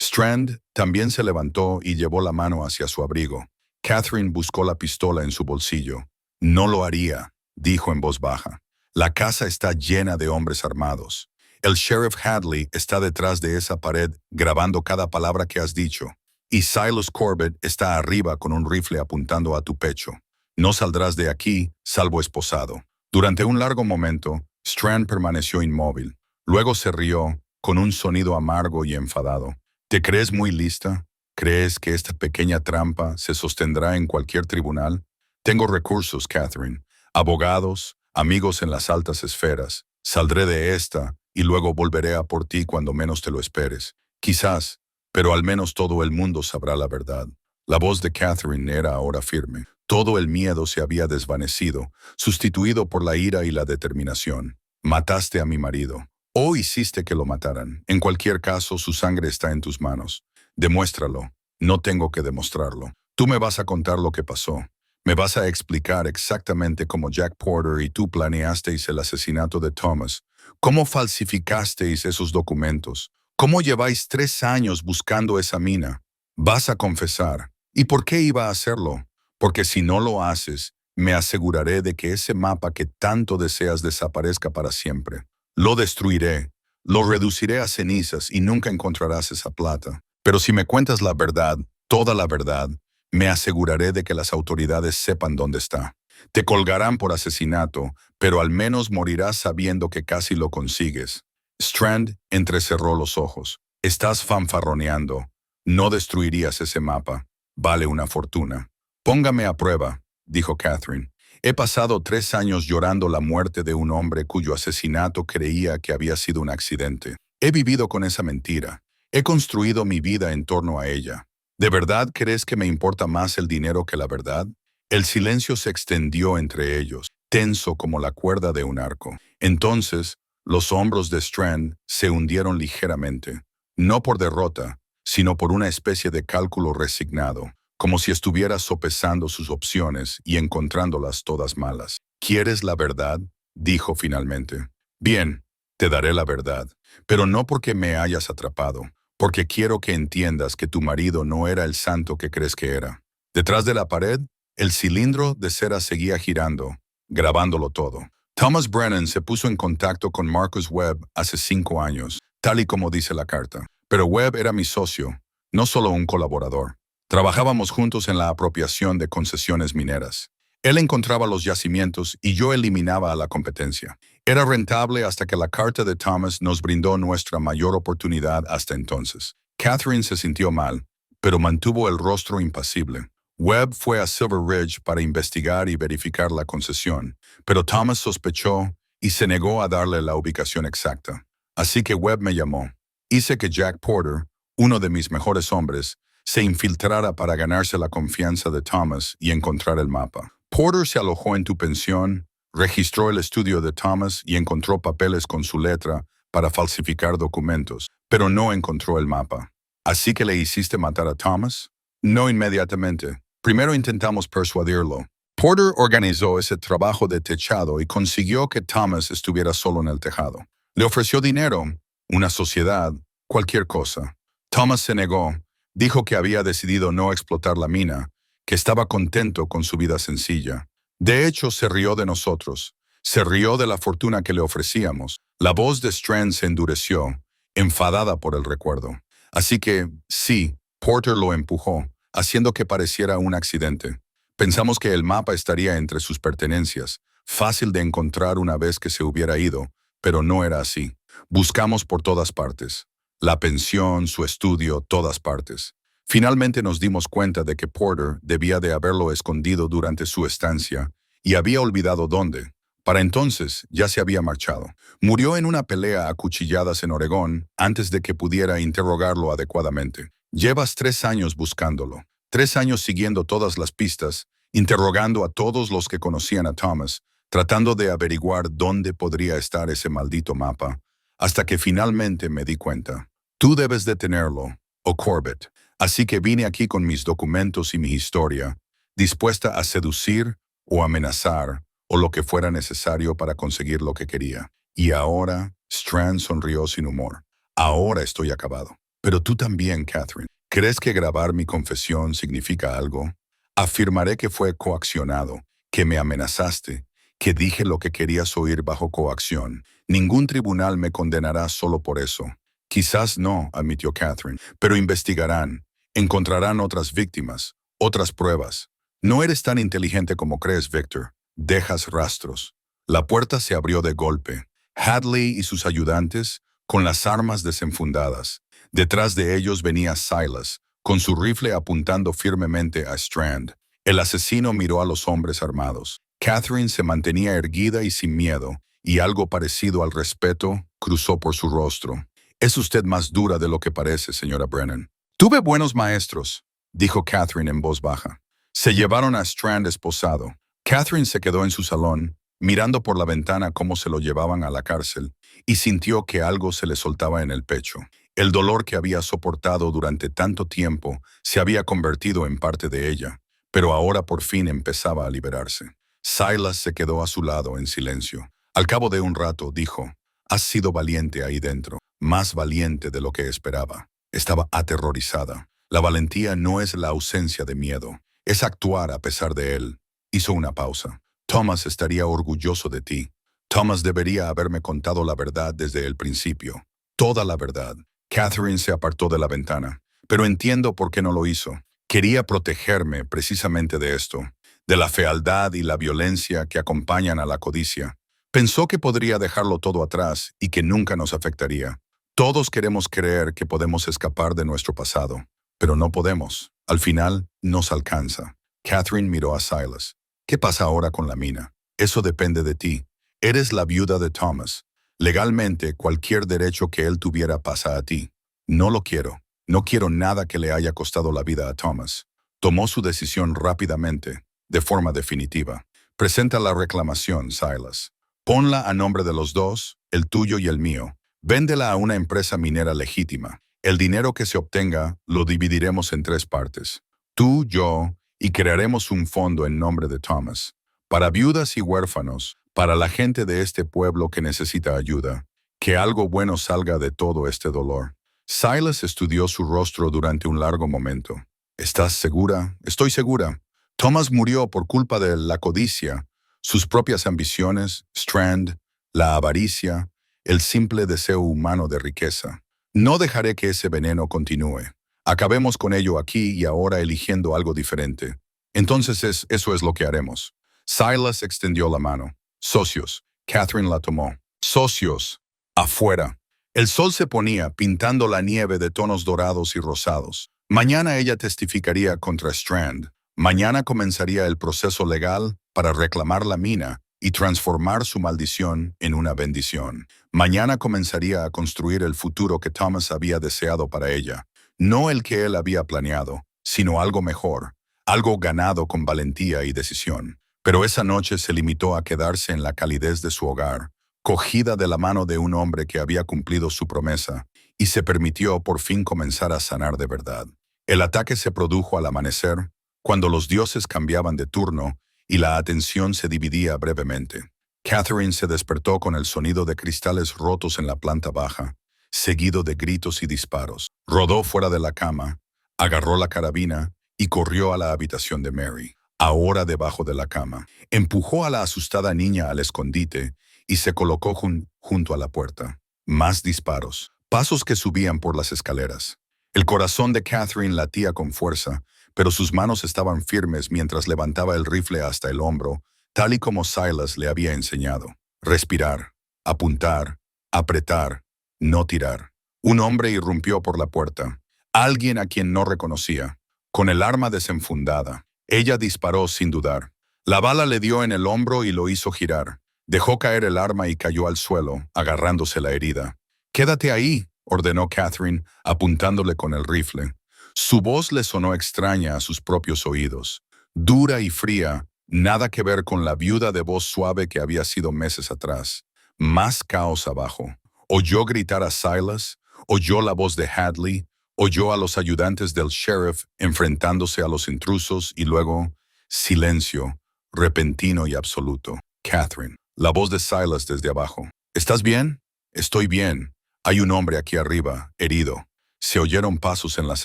Strand también se levantó y llevó la mano hacia su abrigo. Catherine buscó la pistola en su bolsillo. No lo haría, dijo en voz baja. La casa está llena de hombres armados. El sheriff Hadley está detrás de esa pared grabando cada palabra que has dicho. Y Silas Corbett está arriba con un rifle apuntando a tu pecho. No saldrás de aquí, salvo esposado. Durante un largo momento, Strand permaneció inmóvil. Luego se rió, con un sonido amargo y enfadado. ¿Te crees muy lista? ¿Crees que esta pequeña trampa se sostendrá en cualquier tribunal? Tengo recursos, Catherine. Abogados, amigos en las altas esferas. Saldré de esta y luego volveré a por ti cuando menos te lo esperes. Quizás, pero al menos todo el mundo sabrá la verdad. La voz de Catherine era ahora firme. Todo el miedo se había desvanecido, sustituido por la ira y la determinación. Mataste a mi marido. O hiciste que lo mataran. En cualquier caso, su sangre está en tus manos. Demuéstralo. No tengo que demostrarlo. Tú me vas a contar lo que pasó. Me vas a explicar exactamente cómo Jack Porter y tú planeasteis el asesinato de Thomas. ¿Cómo falsificasteis esos documentos? ¿Cómo lleváis 3 años buscando esa mina? Vas a confesar. ¿Y por qué iba a hacerlo? Porque si no lo haces, me aseguraré de que ese mapa que tanto deseas desaparezca para siempre. Lo destruiré, lo reduciré a cenizas y nunca encontrarás esa plata. Pero si me cuentas la verdad, toda la verdad, me aseguraré de que las autoridades sepan dónde está. Te colgarán por asesinato, pero al menos morirás sabiendo que casi lo consigues. Strand entrecerró los ojos. Estás fanfarroneando. No destruirías ese mapa. Vale una fortuna. Póngame a prueba, dijo Catherine. He pasado 3 años llorando la muerte de un hombre cuyo asesinato creía que había sido un accidente. He vivido con esa mentira. He construido mi vida en torno a ella. ¿De verdad crees que me importa más el dinero que la verdad? El silencio se extendió entre ellos, tenso como la cuerda de un arco. Entonces, los hombros de Strand se hundieron ligeramente, no por derrota, sino por una especie de cálculo resignado, como si estuviera sopesando sus opciones y encontrándolas todas malas. ¿Quieres la verdad?, dijo finalmente. Bien, te daré la verdad, pero no porque me hayas atrapado, porque quiero que entiendas que tu marido no era el santo que crees que era. Detrás de la pared, el cilindro de cera seguía girando, grabándolo todo. Thomas Brennan se puso en contacto con Marcus Webb hace 5 años, tal y como dice la carta. Pero Webb era mi socio, no solo un colaborador. Trabajábamos juntos en la apropiación de concesiones mineras. Él encontraba los yacimientos y yo eliminaba a la competencia. Era rentable hasta que la carta de Thomas nos brindó nuestra mayor oportunidad hasta entonces. Catherine se sintió mal, pero mantuvo el rostro impasible. Webb fue a Silver Ridge para investigar y verificar la concesión, pero Thomas sospechó y se negó a darle la ubicación exacta. Así que Webb me llamó. Hice que Jack Porter, uno de mis mejores hombres, se infiltrara para ganarse la confianza de Thomas y encontrar el mapa. Porter se alojó en tu pensión, registró el estudio de Thomas y encontró papeles con su letra para falsificar documentos, pero no encontró el mapa. ¿Así que le hiciste matar a Thomas? No inmediatamente. Primero intentamos persuadirlo. Porter organizó ese trabajo de techado y consiguió que Thomas estuviera solo en el tejado. Le ofreció dinero, una sociedad, cualquier cosa. Thomas se negó, dijo que había decidido no explotar la mina, que estaba contento con su vida sencilla. De hecho, se rió de nosotros. Se rió de la fortuna que le ofrecíamos. La voz de Strand se endureció, enfadada por el recuerdo. Así que, sí, Porter lo empujó, haciendo que pareciera un accidente. Pensamos que el mapa estaría entre sus pertenencias, fácil de encontrar una vez que se hubiera ido, pero no era así. Buscamos por todas partes. La pensión, su estudio, todas partes. Finalmente nos dimos cuenta de que Porter debía de haberlo escondido durante su estancia y había olvidado dónde. Para entonces ya se había marchado. Murió en una pelea a cuchilladas en Oregón antes de que pudiera interrogarlo adecuadamente. Llevas 3 años buscándolo, 3 años siguiendo todas las pistas, interrogando a todos los que conocían a Thomas, tratando de averiguar dónde podría estar ese maldito mapa, hasta que finalmente me di cuenta. Tú debes de tenerlo, o Corbett. Así que vine aquí con mis documentos y mi historia, dispuesta a seducir o amenazar o lo que fuera necesario para conseguir lo que quería. Y ahora, Strand sonrió sin humor. Ahora estoy acabado. Pero tú también, Catherine. ¿Crees que grabar mi confesión significa algo? Afirmaré que fue coaccionado, que me amenazaste, que dije lo que querías oír bajo coacción. Ningún tribunal me condenará solo por eso. Quizás no, admitió Catherine, pero investigarán, encontrarán otras víctimas, otras pruebas. No eres tan inteligente como crees, Victor. Dejas rastros. La puerta se abrió de golpe. Hadley y sus ayudantes, con las armas desenfundadas. Detrás de ellos venía Silas, con su rifle apuntando firmemente a Strand. El asesino miró a los hombres armados. Catherine se mantenía erguida y sin miedo, y algo parecido al respeto cruzó por su rostro. Es usted más dura de lo que parece, señora Brennan. Tuve buenos maestros, dijo Catherine en voz baja. Se llevaron a Strand esposado. Catherine se quedó en su salón, mirando por la ventana cómo se lo llevaban a la cárcel, y sintió que algo se le soltaba en el pecho. El dolor que había soportado durante tanto tiempo se había convertido en parte de ella, pero ahora por fin empezaba a liberarse. Silas se quedó a su lado en silencio. Al cabo de un rato dijo, «Has sido valiente ahí dentro, más valiente de lo que esperaba». Estaba aterrorizada. La valentía no es la ausencia de miedo, es actuar a pesar de él. Hizo una pausa. Thomas estaría orgulloso de ti. Thomas debería haberme contado la verdad desde el principio. Toda la verdad. Catherine se apartó de la ventana. Pero entiendo por qué no lo hizo. Quería protegerme precisamente de esto, de la fealdad y la violencia que acompañan a la codicia. Pensó que podría dejarlo todo atrás y que nunca nos afectaría. Todos queremos creer que podemos escapar de nuestro pasado, pero no podemos. Al final, nos alcanza. Catherine miró a Silas. ¿Qué pasa ahora con la mina? Eso depende de ti. Eres la viuda de Thomas. Legalmente, cualquier derecho que él tuviera pasa a ti. No lo quiero. No quiero nada que le haya costado la vida a Thomas. Tomó su decisión rápidamente, de forma definitiva. Presenta la reclamación, Silas. Ponla a nombre de los dos, el tuyo y el mío. Véndela a una empresa minera legítima. El dinero que se obtenga lo dividiremos en 3 partes. Tú, yo, y crearemos un fondo en nombre de Thomas. Para viudas y huérfanos, para la gente de este pueblo que necesita ayuda. Que algo bueno salga de todo este dolor. Silas estudió su rostro durante un largo momento. ¿Estás segura? Estoy segura. Thomas murió por culpa de la codicia, sus propias ambiciones, Strand, la avaricia, el simple deseo humano de riqueza. No dejaré que ese veneno continúe. Acabemos con ello aquí y ahora eligiendo algo diferente. Entonces eso es lo que haremos. Silas extendió la mano. Socios. Catherine la tomó. Socios. Afuera. El sol se ponía, pintando la nieve de tonos dorados y rosados. Mañana ella testificaría contra Strand. Mañana comenzaría el proceso legal para reclamar la mina y transformar su maldición en una bendición. Mañana comenzaría a construir el futuro que Thomas había deseado para ella. No el que él había planeado, sino algo mejor, algo ganado con valentía y decisión. Pero esa noche se limitó a quedarse en la calidez de su hogar, cogida de la mano de un hombre que había cumplido su promesa, y se permitió por fin comenzar a sanar de verdad. El ataque se produjo al amanecer, cuando los dioses cambiaban de turno y la atención se dividía brevemente. Catherine se despertó con el sonido de cristales rotos en la planta baja, seguido de gritos y disparos. Rodó fuera de la cama, agarró la carabina y corrió a la habitación de Mary, ahora debajo de la cama. Empujó a la asustada niña al escondite y se colocó junto a la puerta. Más disparos, pasos que subían por las escaleras. El corazón de Catherine latía con fuerza, pero sus manos estaban firmes mientras levantaba el rifle hasta el hombro, tal y como Silas le había enseñado. Respirar, apuntar, apretar, no tirar. Un hombre irrumpió por la puerta, alguien a quien no reconocía. Con el arma desenfundada, ella disparó sin dudar. La bala le dio en el hombro y lo hizo girar. Dejó caer el arma y cayó al suelo, agarrándose la herida. «Quédate ahí», ordenó Catherine, apuntándole con el rifle. Su voz le sonó extraña a sus propios oídos, dura y fría, nada que ver con la viuda de voz suave que había sido meses atrás. Más caos abajo. Oyó gritar a Silas, oyó la voz de Hadley, oyó a los ayudantes del sheriff enfrentándose a los intrusos y luego silencio, repentino y absoluto. Catherine. La voz de Silas desde abajo. «¿Estás bien?» «Estoy bien. Hay un hombre aquí arriba, herido». Se oyeron pasos en las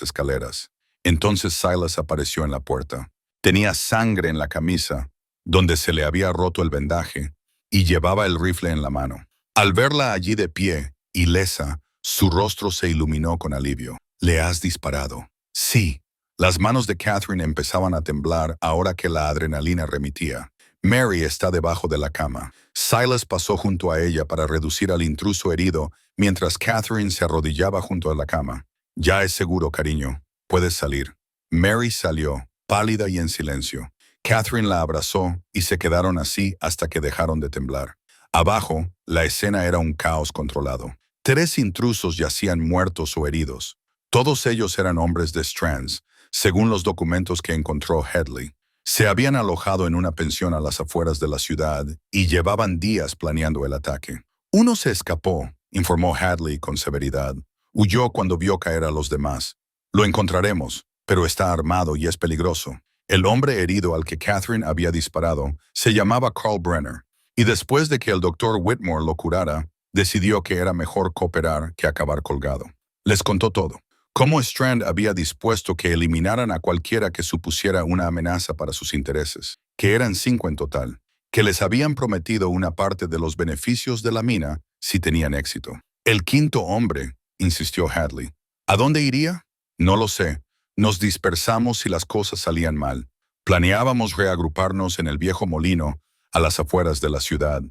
escaleras. Entonces Silas apareció en la puerta. Tenía sangre en la camisa, donde se le había roto el vendaje, y llevaba el rifle en la mano. Al verla allí de pie, ilesa, su rostro se iluminó con alivio. «¿Le has disparado?» «Sí». Las manos de Catherine empezaban a temblar ahora que la adrenalina remitía. Mary está debajo de la cama. Silas pasó junto a ella para reducir al intruso herido mientras Catherine se arrodillaba junto a la cama. «Ya es seguro, cariño. Puedes salir». Mary salió, pálida y en silencio. Catherine la abrazó y se quedaron así hasta que dejaron de temblar. Abajo, la escena era un caos controlado. 3 intrusos yacían muertos o heridos. Todos ellos eran hombres de Strands, según los documentos que encontró Hadley. Se habían alojado en una pensión a las afueras de la ciudad y llevaban días planeando el ataque. «Uno se escapó», informó Hadley con severidad. «Huyó cuando vio caer a los demás. Lo encontraremos, pero está armado y es peligroso». El hombre herido al que Catherine había disparado se llamaba Carl Brenner, y después de que el doctor Whitmore lo curara, decidió que era mejor cooperar que acabar colgado. Les contó todo. Cómo Strand había dispuesto que eliminaran a cualquiera que supusiera una amenaza para sus intereses, que eran 5 en total, que les habían prometido una parte de los beneficios de la mina si tenían éxito. «El 5.º hombre», insistió Hadley. «¿A dónde iría?» «No lo sé. Nos dispersamos si las cosas salían mal. Planeábamos reagruparnos en el viejo molino a las afueras de la ciudad».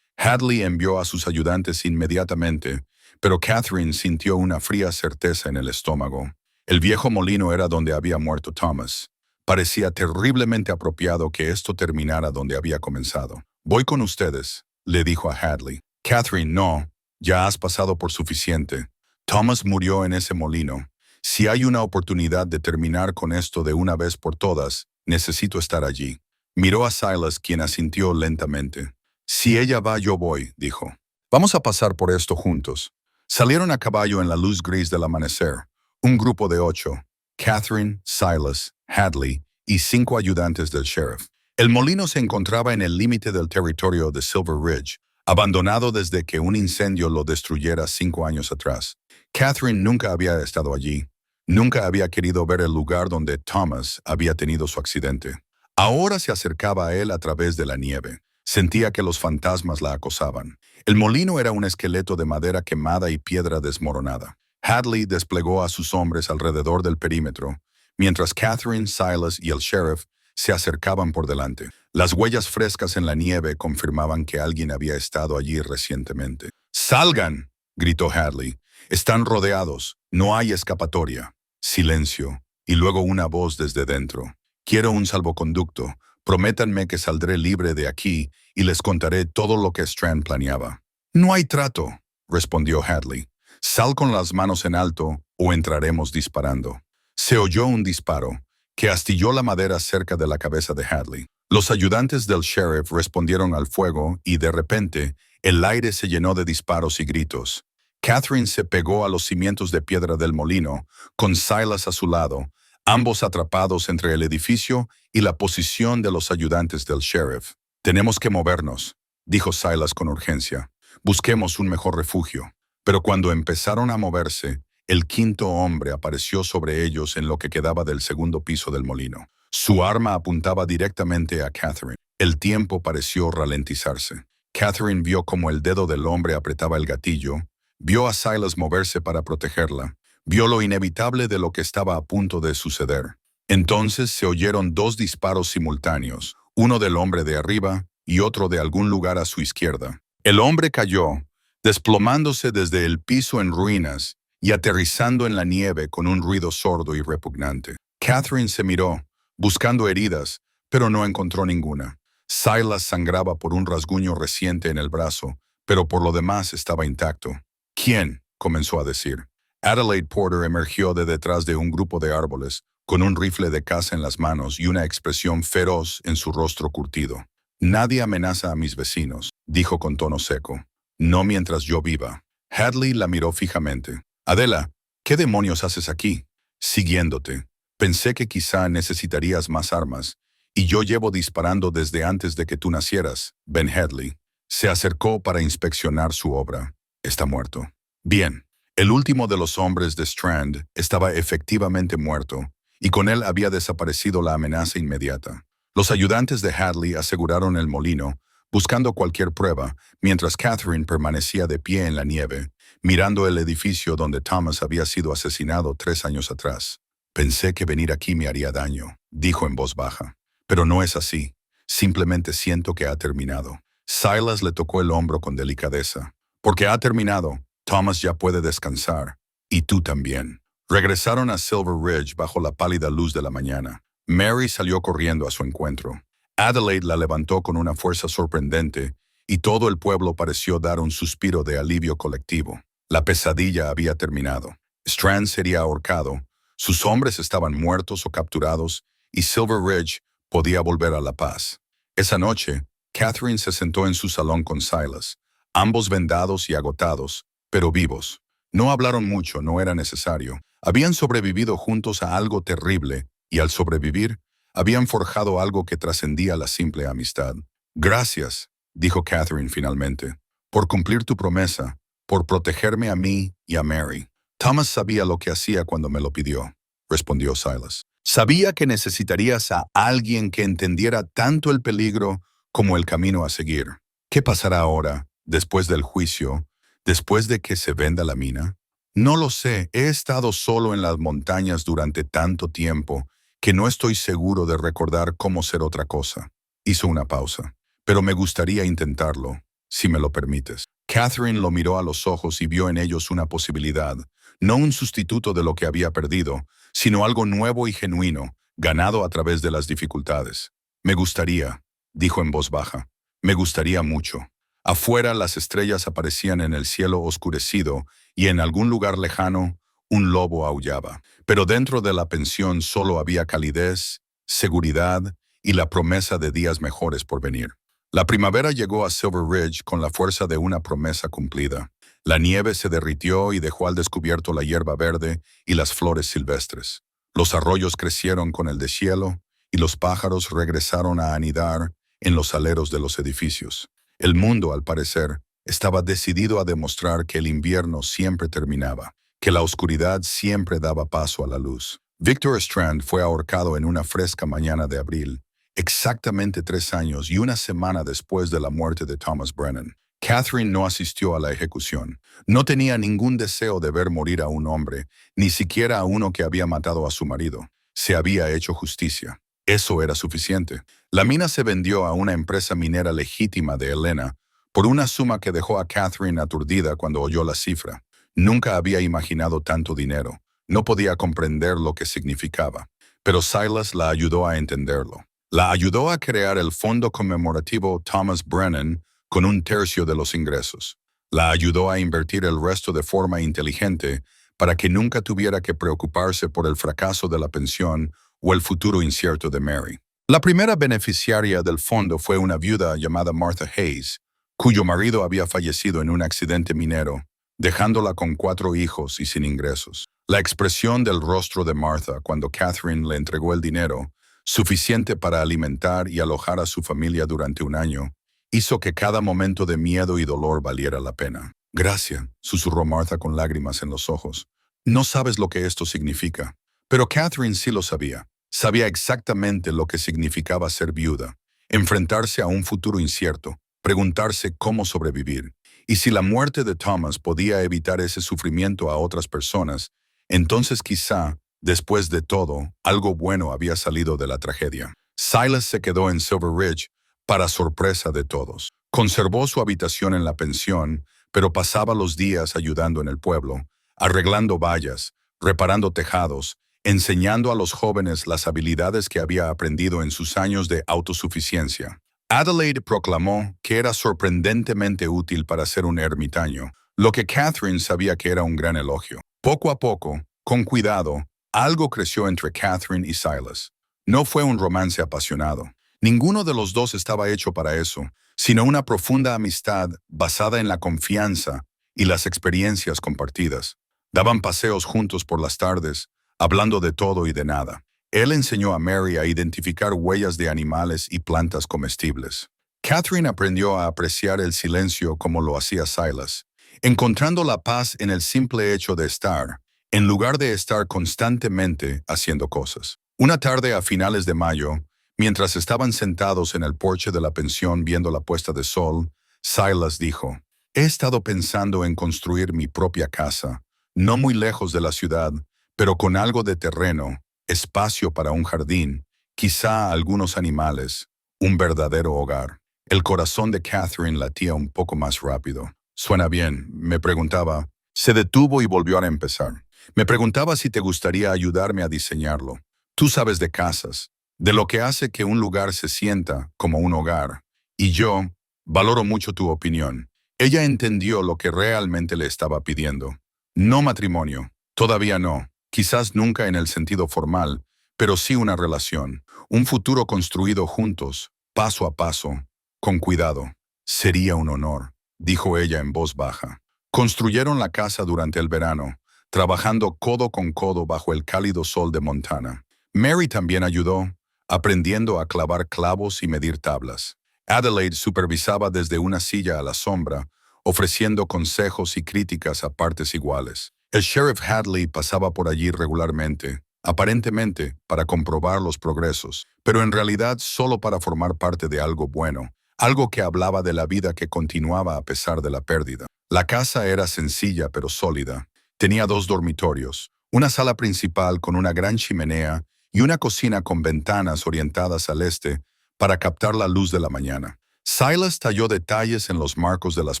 Hadley envió a sus ayudantes inmediatamente, pero Catherine sintió una fría certeza en el estómago. El viejo molino era donde había muerto Thomas. Parecía terriblemente apropiado que esto terminara donde había comenzado. «Voy con ustedes», le dijo a Hadley. «Catherine, no. Ya has pasado por suficiente. Thomas murió en ese molino. Si hay una oportunidad de terminar con esto de una vez por todas, necesito estar allí». Miró a Silas, quien asintió lentamente. «Si ella va, yo voy», dijo. «Vamos a pasar por esto juntos». Salieron a caballo en la luz gris del amanecer. Un grupo de 8. Catherine, Silas, Hadley y 5 ayudantes del sheriff. El molino se encontraba en el límite del territorio de Silver Ridge, abandonado desde que un incendio lo destruyera 5 años atrás. Catherine nunca había estado allí. Nunca había querido ver el lugar donde Thomas había tenido su accidente. Ahora se acercaba a él a través de la nieve. Sentía que los fantasmas la acosaban. El molino era un esqueleto de madera quemada y piedra desmoronada. Hadley desplegó a sus hombres alrededor del perímetro, mientras Catherine, Silas y el sheriff se acercaban por delante. Las huellas frescas en la nieve confirmaban que alguien había estado allí recientemente. «¡Salgan!», gritó Hadley. «Están rodeados. No hay escapatoria». Silencio, y luego una voz desde dentro. «Quiero un salvoconducto. Prométanme que saldré libre de aquí y les contaré todo lo que Strand planeaba». «No hay trato», respondió Hadley. «Sal con las manos en alto o entraremos disparando». Se oyó un disparo, que astilló la madera cerca de la cabeza de Hadley. Los ayudantes del sheriff respondieron al fuego y, de repente, el aire se llenó de disparos y gritos. Catherine se pegó a los cimientos de piedra del molino, con Silas a su lado, ambos atrapados entre el edificio y la posición de los ayudantes del sheriff. «Tenemos que movernos», dijo Silas con urgencia. «Busquemos un mejor refugio». Pero cuando empezaron a moverse, el 5.º hombre apareció sobre ellos en lo que quedaba del segundo piso del molino. Su arma apuntaba directamente a Catherine. El tiempo pareció ralentizarse. Catherine vio cómo el dedo del hombre apretaba el gatillo, vio a Silas moverse para protegerla, vio lo inevitable de lo que estaba a punto de suceder. Entonces se oyeron 2 disparos simultáneos, uno del hombre de arriba y otro de algún lugar a su izquierda. El hombre cayó, desplomándose desde el piso en ruinas y aterrizando en la nieve con un ruido sordo y repugnante. Catherine se miró, buscando heridas, pero no encontró ninguna. Silas sangraba por un rasguño reciente en el brazo, pero por lo demás estaba intacto. «¿Quién?», comenzó a decir. Adelaide Porter emergió de detrás de un grupo de árboles, con un rifle de caza en las manos y una expresión feroz en su rostro curtido. «Nadie amenaza a mis vecinos», dijo con tono seco. «No mientras yo viva». Hadley la miró fijamente. «Adela, ¿qué demonios haces aquí?» «Siguiéndote. Pensé que quizá necesitarías más armas, y yo llevo disparando desde antes de que tú nacieras». Ben Hadley se acercó para inspeccionar su obra. «Está muerto». «Bien». El último de los hombres de Strand estaba efectivamente muerto, y con él había desaparecido la amenaza inmediata. Los ayudantes de Hadley aseguraron el molino, buscando cualquier prueba, mientras Catherine permanecía de pie en la nieve, mirando el edificio donde Thomas había sido asesinado 3 años atrás. «Pensé que venir aquí me haría daño», dijo en voz baja. «Pero no es así. Simplemente siento que ha terminado». Silas le tocó el hombro con delicadeza. «Porque ha terminado. Thomas ya puede descansar. Y tú también». Regresaron a Silver Ridge bajo la pálida luz de la mañana. Mary salió corriendo a su encuentro. Adelaide la levantó con una fuerza sorprendente, y todo el pueblo pareció dar un suspiro de alivio colectivo. La pesadilla había terminado. Strand sería ahorcado, sus hombres estaban muertos o capturados, y Silver Ridge podía volver a la paz. Esa noche, Catherine se sentó en su salón con Silas, ambos vendados y agotados, pero vivos. No hablaron mucho, no era necesario. Habían sobrevivido juntos a algo terrible, y al sobrevivir, habían forjado algo que trascendía la simple amistad. «Gracias», dijo Catherine finalmente, «por cumplir tu promesa, por protegerme a mí y a Mary». «Thomas sabía lo que hacía cuando me lo pidió», respondió Silas. «Sabía que necesitarías a alguien que entendiera tanto el peligro como el camino a seguir. ¿Qué pasará ahora, después del juicio, después de que se venda la mina? No lo sé, he estado solo en las montañas durante tanto tiempo que no estoy seguro de recordar cómo ser otra cosa». Hizo una pausa. «Pero me gustaría intentarlo. si me lo permites. Catherine lo miró a los ojos y vio en ellos una posibilidad, no un sustituto de lo que había perdido, sino algo nuevo y genuino, ganado a través de las dificultades. Me gustaría, dijo en voz baja, me gustaría mucho. Afuera las estrellas aparecían en el cielo oscurecido y en algún lugar lejano un lobo aullaba. Pero dentro de la pensión solo había calidez, seguridad y la promesa de días mejores por venir. La primavera llegó a Silver Ridge con la fuerza de una promesa cumplida. La nieve se derritió y dejó al descubierto la hierba verde y las flores silvestres. Los arroyos crecieron con el deshielo y los pájaros regresaron a anidar en los aleros de los edificios. El mundo, al parecer, estaba decidido a demostrar que el invierno siempre terminaba, que la oscuridad siempre daba paso a la luz. Victor Strand fue ahorcado en una fresca mañana de abril, exactamente 3 años y una semana después de la muerte de Thomas Brennan. Catherine no asistió a la ejecución. No tenía ningún deseo de ver morir a un hombre, ni siquiera a uno que había matado a su marido. Se había hecho justicia. Eso era suficiente. La mina se vendió a una empresa minera legítima de Helena por una suma que dejó a Catherine aturdida cuando oyó la cifra. Nunca había imaginado tanto dinero. No podía comprender lo que significaba. Pero Silas la ayudó a entenderlo. La ayudó a crear el fondo conmemorativo Thomas Brennan con 1/3 de los ingresos. La ayudó a invertir el resto de forma inteligente para que nunca tuviera que preocuparse por el fracaso de la pensión o el futuro incierto de Mary. La primera beneficiaria del fondo fue una viuda llamada Martha Hayes, cuyo marido había fallecido en un accidente minero, dejándola con 4 hijos y sin ingresos. La expresión del rostro de Martha cuando Catherine le entregó el dinero, suficiente para alimentar y alojar a su familia durante 1 año, hizo que cada momento de miedo y dolor valiera la pena. Gracias, susurró Martha con lágrimas en los ojos. No sabes lo que esto significa. Pero Catherine sí lo sabía. Sabía exactamente lo que significaba ser viuda, enfrentarse a un futuro incierto, preguntarse cómo sobrevivir. Y si la muerte de Thomas podía evitar ese sufrimiento a otras personas, entonces quizá, después de todo, algo bueno había salido de la tragedia. Silas se quedó en Silver Ridge para sorpresa de todos. Conservó su habitación en la pensión, pero pasaba los días ayudando en el pueblo, arreglando vallas, reparando tejados, enseñando a los jóvenes las habilidades que había aprendido en sus años de autosuficiencia. Adelaide proclamó que era sorprendentemente útil para ser un ermitaño, lo que Catherine sabía que era un gran elogio. Poco a poco, con cuidado, algo creció entre Catherine y Silas. No fue un romance apasionado. Ninguno de los dos estaba hecho para eso, sino una profunda amistad basada en la confianza y las experiencias compartidas. Daban paseos juntos por las tardes, hablando de todo y de nada. Él enseñó a Mary a identificar huellas de animales y plantas comestibles. Catherine aprendió a apreciar el silencio como lo hacía Silas, encontrando la paz en el simple hecho de estar, en lugar de estar constantemente haciendo cosas. Una tarde a finales de mayo, mientras estaban sentados en el porche de la pensión viendo la puesta de sol, Silas dijo, «He estado pensando en construir mi propia casa, no muy lejos de la ciudad, pero con algo de terreno, espacio para un jardín, quizá algunos animales, un verdadero hogar». El corazón de Catherine latía un poco más rápido. «Suena bien», me preguntaba. Se detuvo y volvió a empezar. «Me preguntaba si te gustaría ayudarme a diseñarlo. Tú sabes de casas, de lo que hace que un lugar se sienta como un hogar. Y yo valoro mucho tu opinión». Ella entendió lo que realmente le estaba pidiendo. No matrimonio, todavía no, quizás nunca en el sentido formal, pero sí una relación, un futuro construido juntos, paso a paso, con cuidado. «Sería un honor», dijo ella en voz baja. Construyeron la casa durante el verano, trabajando codo con codo bajo el cálido sol de Montana. Mary también ayudó, aprendiendo a clavar clavos y medir tablas. Adelaide supervisaba desde una silla a la sombra, ofreciendo consejos y críticas a partes iguales. El sheriff Hadley pasaba por allí regularmente, aparentemente para comprobar los progresos, pero en realidad solo para formar parte de algo bueno, algo que hablaba de la vida que continuaba a pesar de la pérdida. La casa era sencilla pero sólida. Tenía 2 dormitorios, una sala principal con una gran chimenea y una cocina con ventanas orientadas al este para captar la luz de la mañana. Silas talló detalles en los marcos de las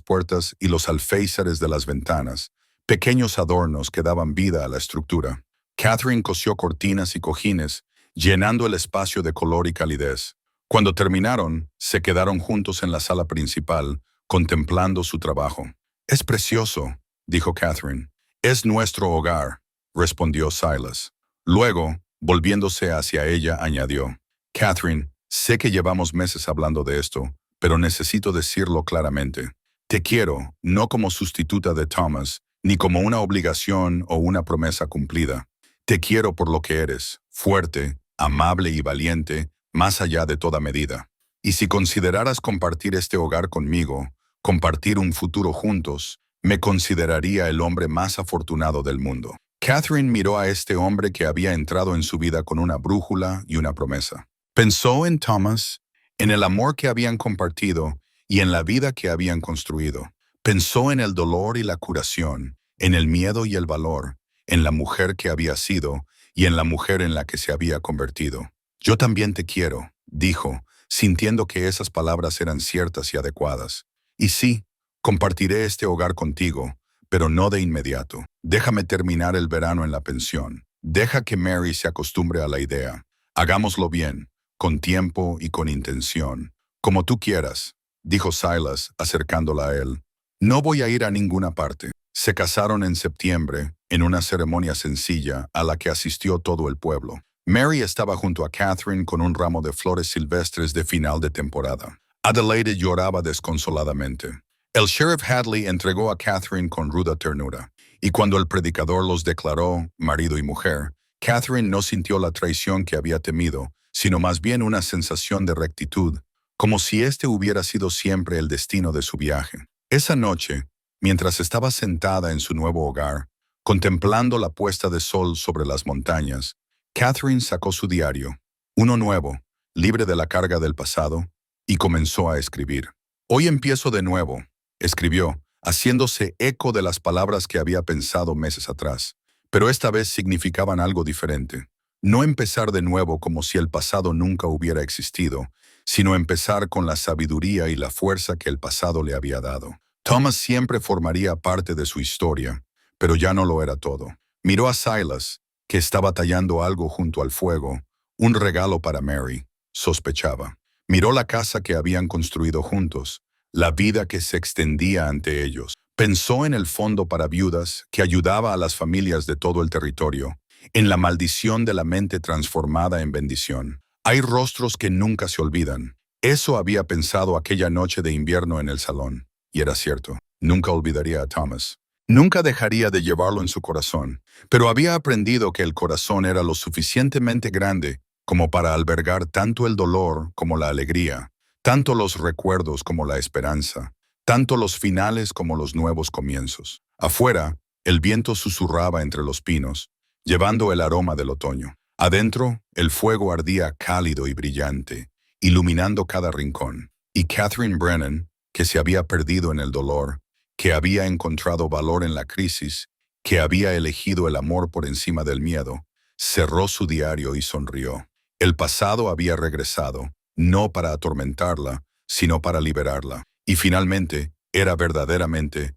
puertas y los alféizares de las ventanas, pequeños adornos que daban vida a la estructura. Catherine cosió cortinas y cojines, llenando el espacio de color y calidez. Cuando terminaron, se quedaron juntos en la sala principal, contemplando su trabajo. «Es precioso», dijo Catherine. «Es nuestro hogar», respondió Silas. Luego, volviéndose hacia ella, añadió: «Catherine, sé que llevamos meses hablando de esto, pero necesito decirlo claramente. Te quiero, no como sustituta de Thomas, ni como una obligación o una promesa cumplida. Te quiero por lo que eres, fuerte, amable y valiente, más allá de toda medida. Y si consideraras compartir este hogar conmigo, compartir un futuro juntos, me consideraría el hombre más afortunado del mundo». Catherine miró a este hombre que había entrado en su vida con una brújula y una promesa. Pensó en Thomas, en el amor que habían compartido y en la vida que habían construido. Pensó en el dolor y la curación, en el miedo y el valor, en la mujer que había sido y en la mujer en la que se había convertido. «Yo también te quiero», dijo, sintiendo que esas palabras eran ciertas y adecuadas. «Y sí, compartiré este hogar contigo, pero no de inmediato. Déjame terminar el verano en la pensión. Deja que Mary se acostumbre a la idea. Hagámoslo bien, con tiempo y con intención. Como tú quieras», dijo Silas, acercándola a él. «No voy a ir a ninguna parte». Se casaron en septiembre, en una ceremonia sencilla a la que asistió todo el pueblo. Mary estaba junto a Catherine con un ramo de flores silvestres de final de temporada. Adelaide lloraba desconsoladamente. El sheriff Hadley entregó a Catherine con ruda ternura, y cuando el predicador los declaró marido y mujer, Catherine no sintió la traición que había temido, sino más bien una sensación de rectitud, como si este hubiera sido siempre el destino de su viaje. Esa noche, mientras estaba sentada en su nuevo hogar, contemplando la puesta de sol sobre las montañas, Catherine sacó su diario, uno nuevo, libre de la carga del pasado, y comenzó a escribir. «Hoy empiezo de nuevo», escribió, haciéndose eco de las palabras que había pensado meses atrás, pero esta vez significaban algo diferente. No empezar de nuevo como si el pasado nunca hubiera existido, sino empezar con la sabiduría y la fuerza que el pasado le había dado. Thomas siempre formaría parte de su historia, pero ya no lo era todo. Miró a Silas, que estaba tallando algo junto al fuego, un regalo para Mary. Sospechaba. Miró la casa que habían construido juntos, la vida que se extendía ante ellos. Pensó en el fondo para viudas que ayudaba a las familias de todo el territorio, en la maldición de la mente transformada en bendición. Hay rostros que nunca se olvidan. Eso había pensado aquella noche de invierno en el salón. Y era cierto, nunca olvidaría a Thomas. Nunca dejaría de llevarlo en su corazón, pero había aprendido que el corazón era lo suficientemente grande como para albergar tanto el dolor como la alegría, tanto los recuerdos como la esperanza, tanto los finales como los nuevos comienzos. Afuera, el viento susurraba entre los pinos, llevando el aroma del otoño. Adentro, el fuego ardía cálido y brillante, iluminando cada rincón. Y Catherine Brennan, que se había perdido en el dolor, que había encontrado valor en la crisis, que había elegido el amor por encima del miedo, cerró su diario y sonrió. El pasado había regresado, no para atormentarla, sino para liberarla. Y finalmente, era verdaderamente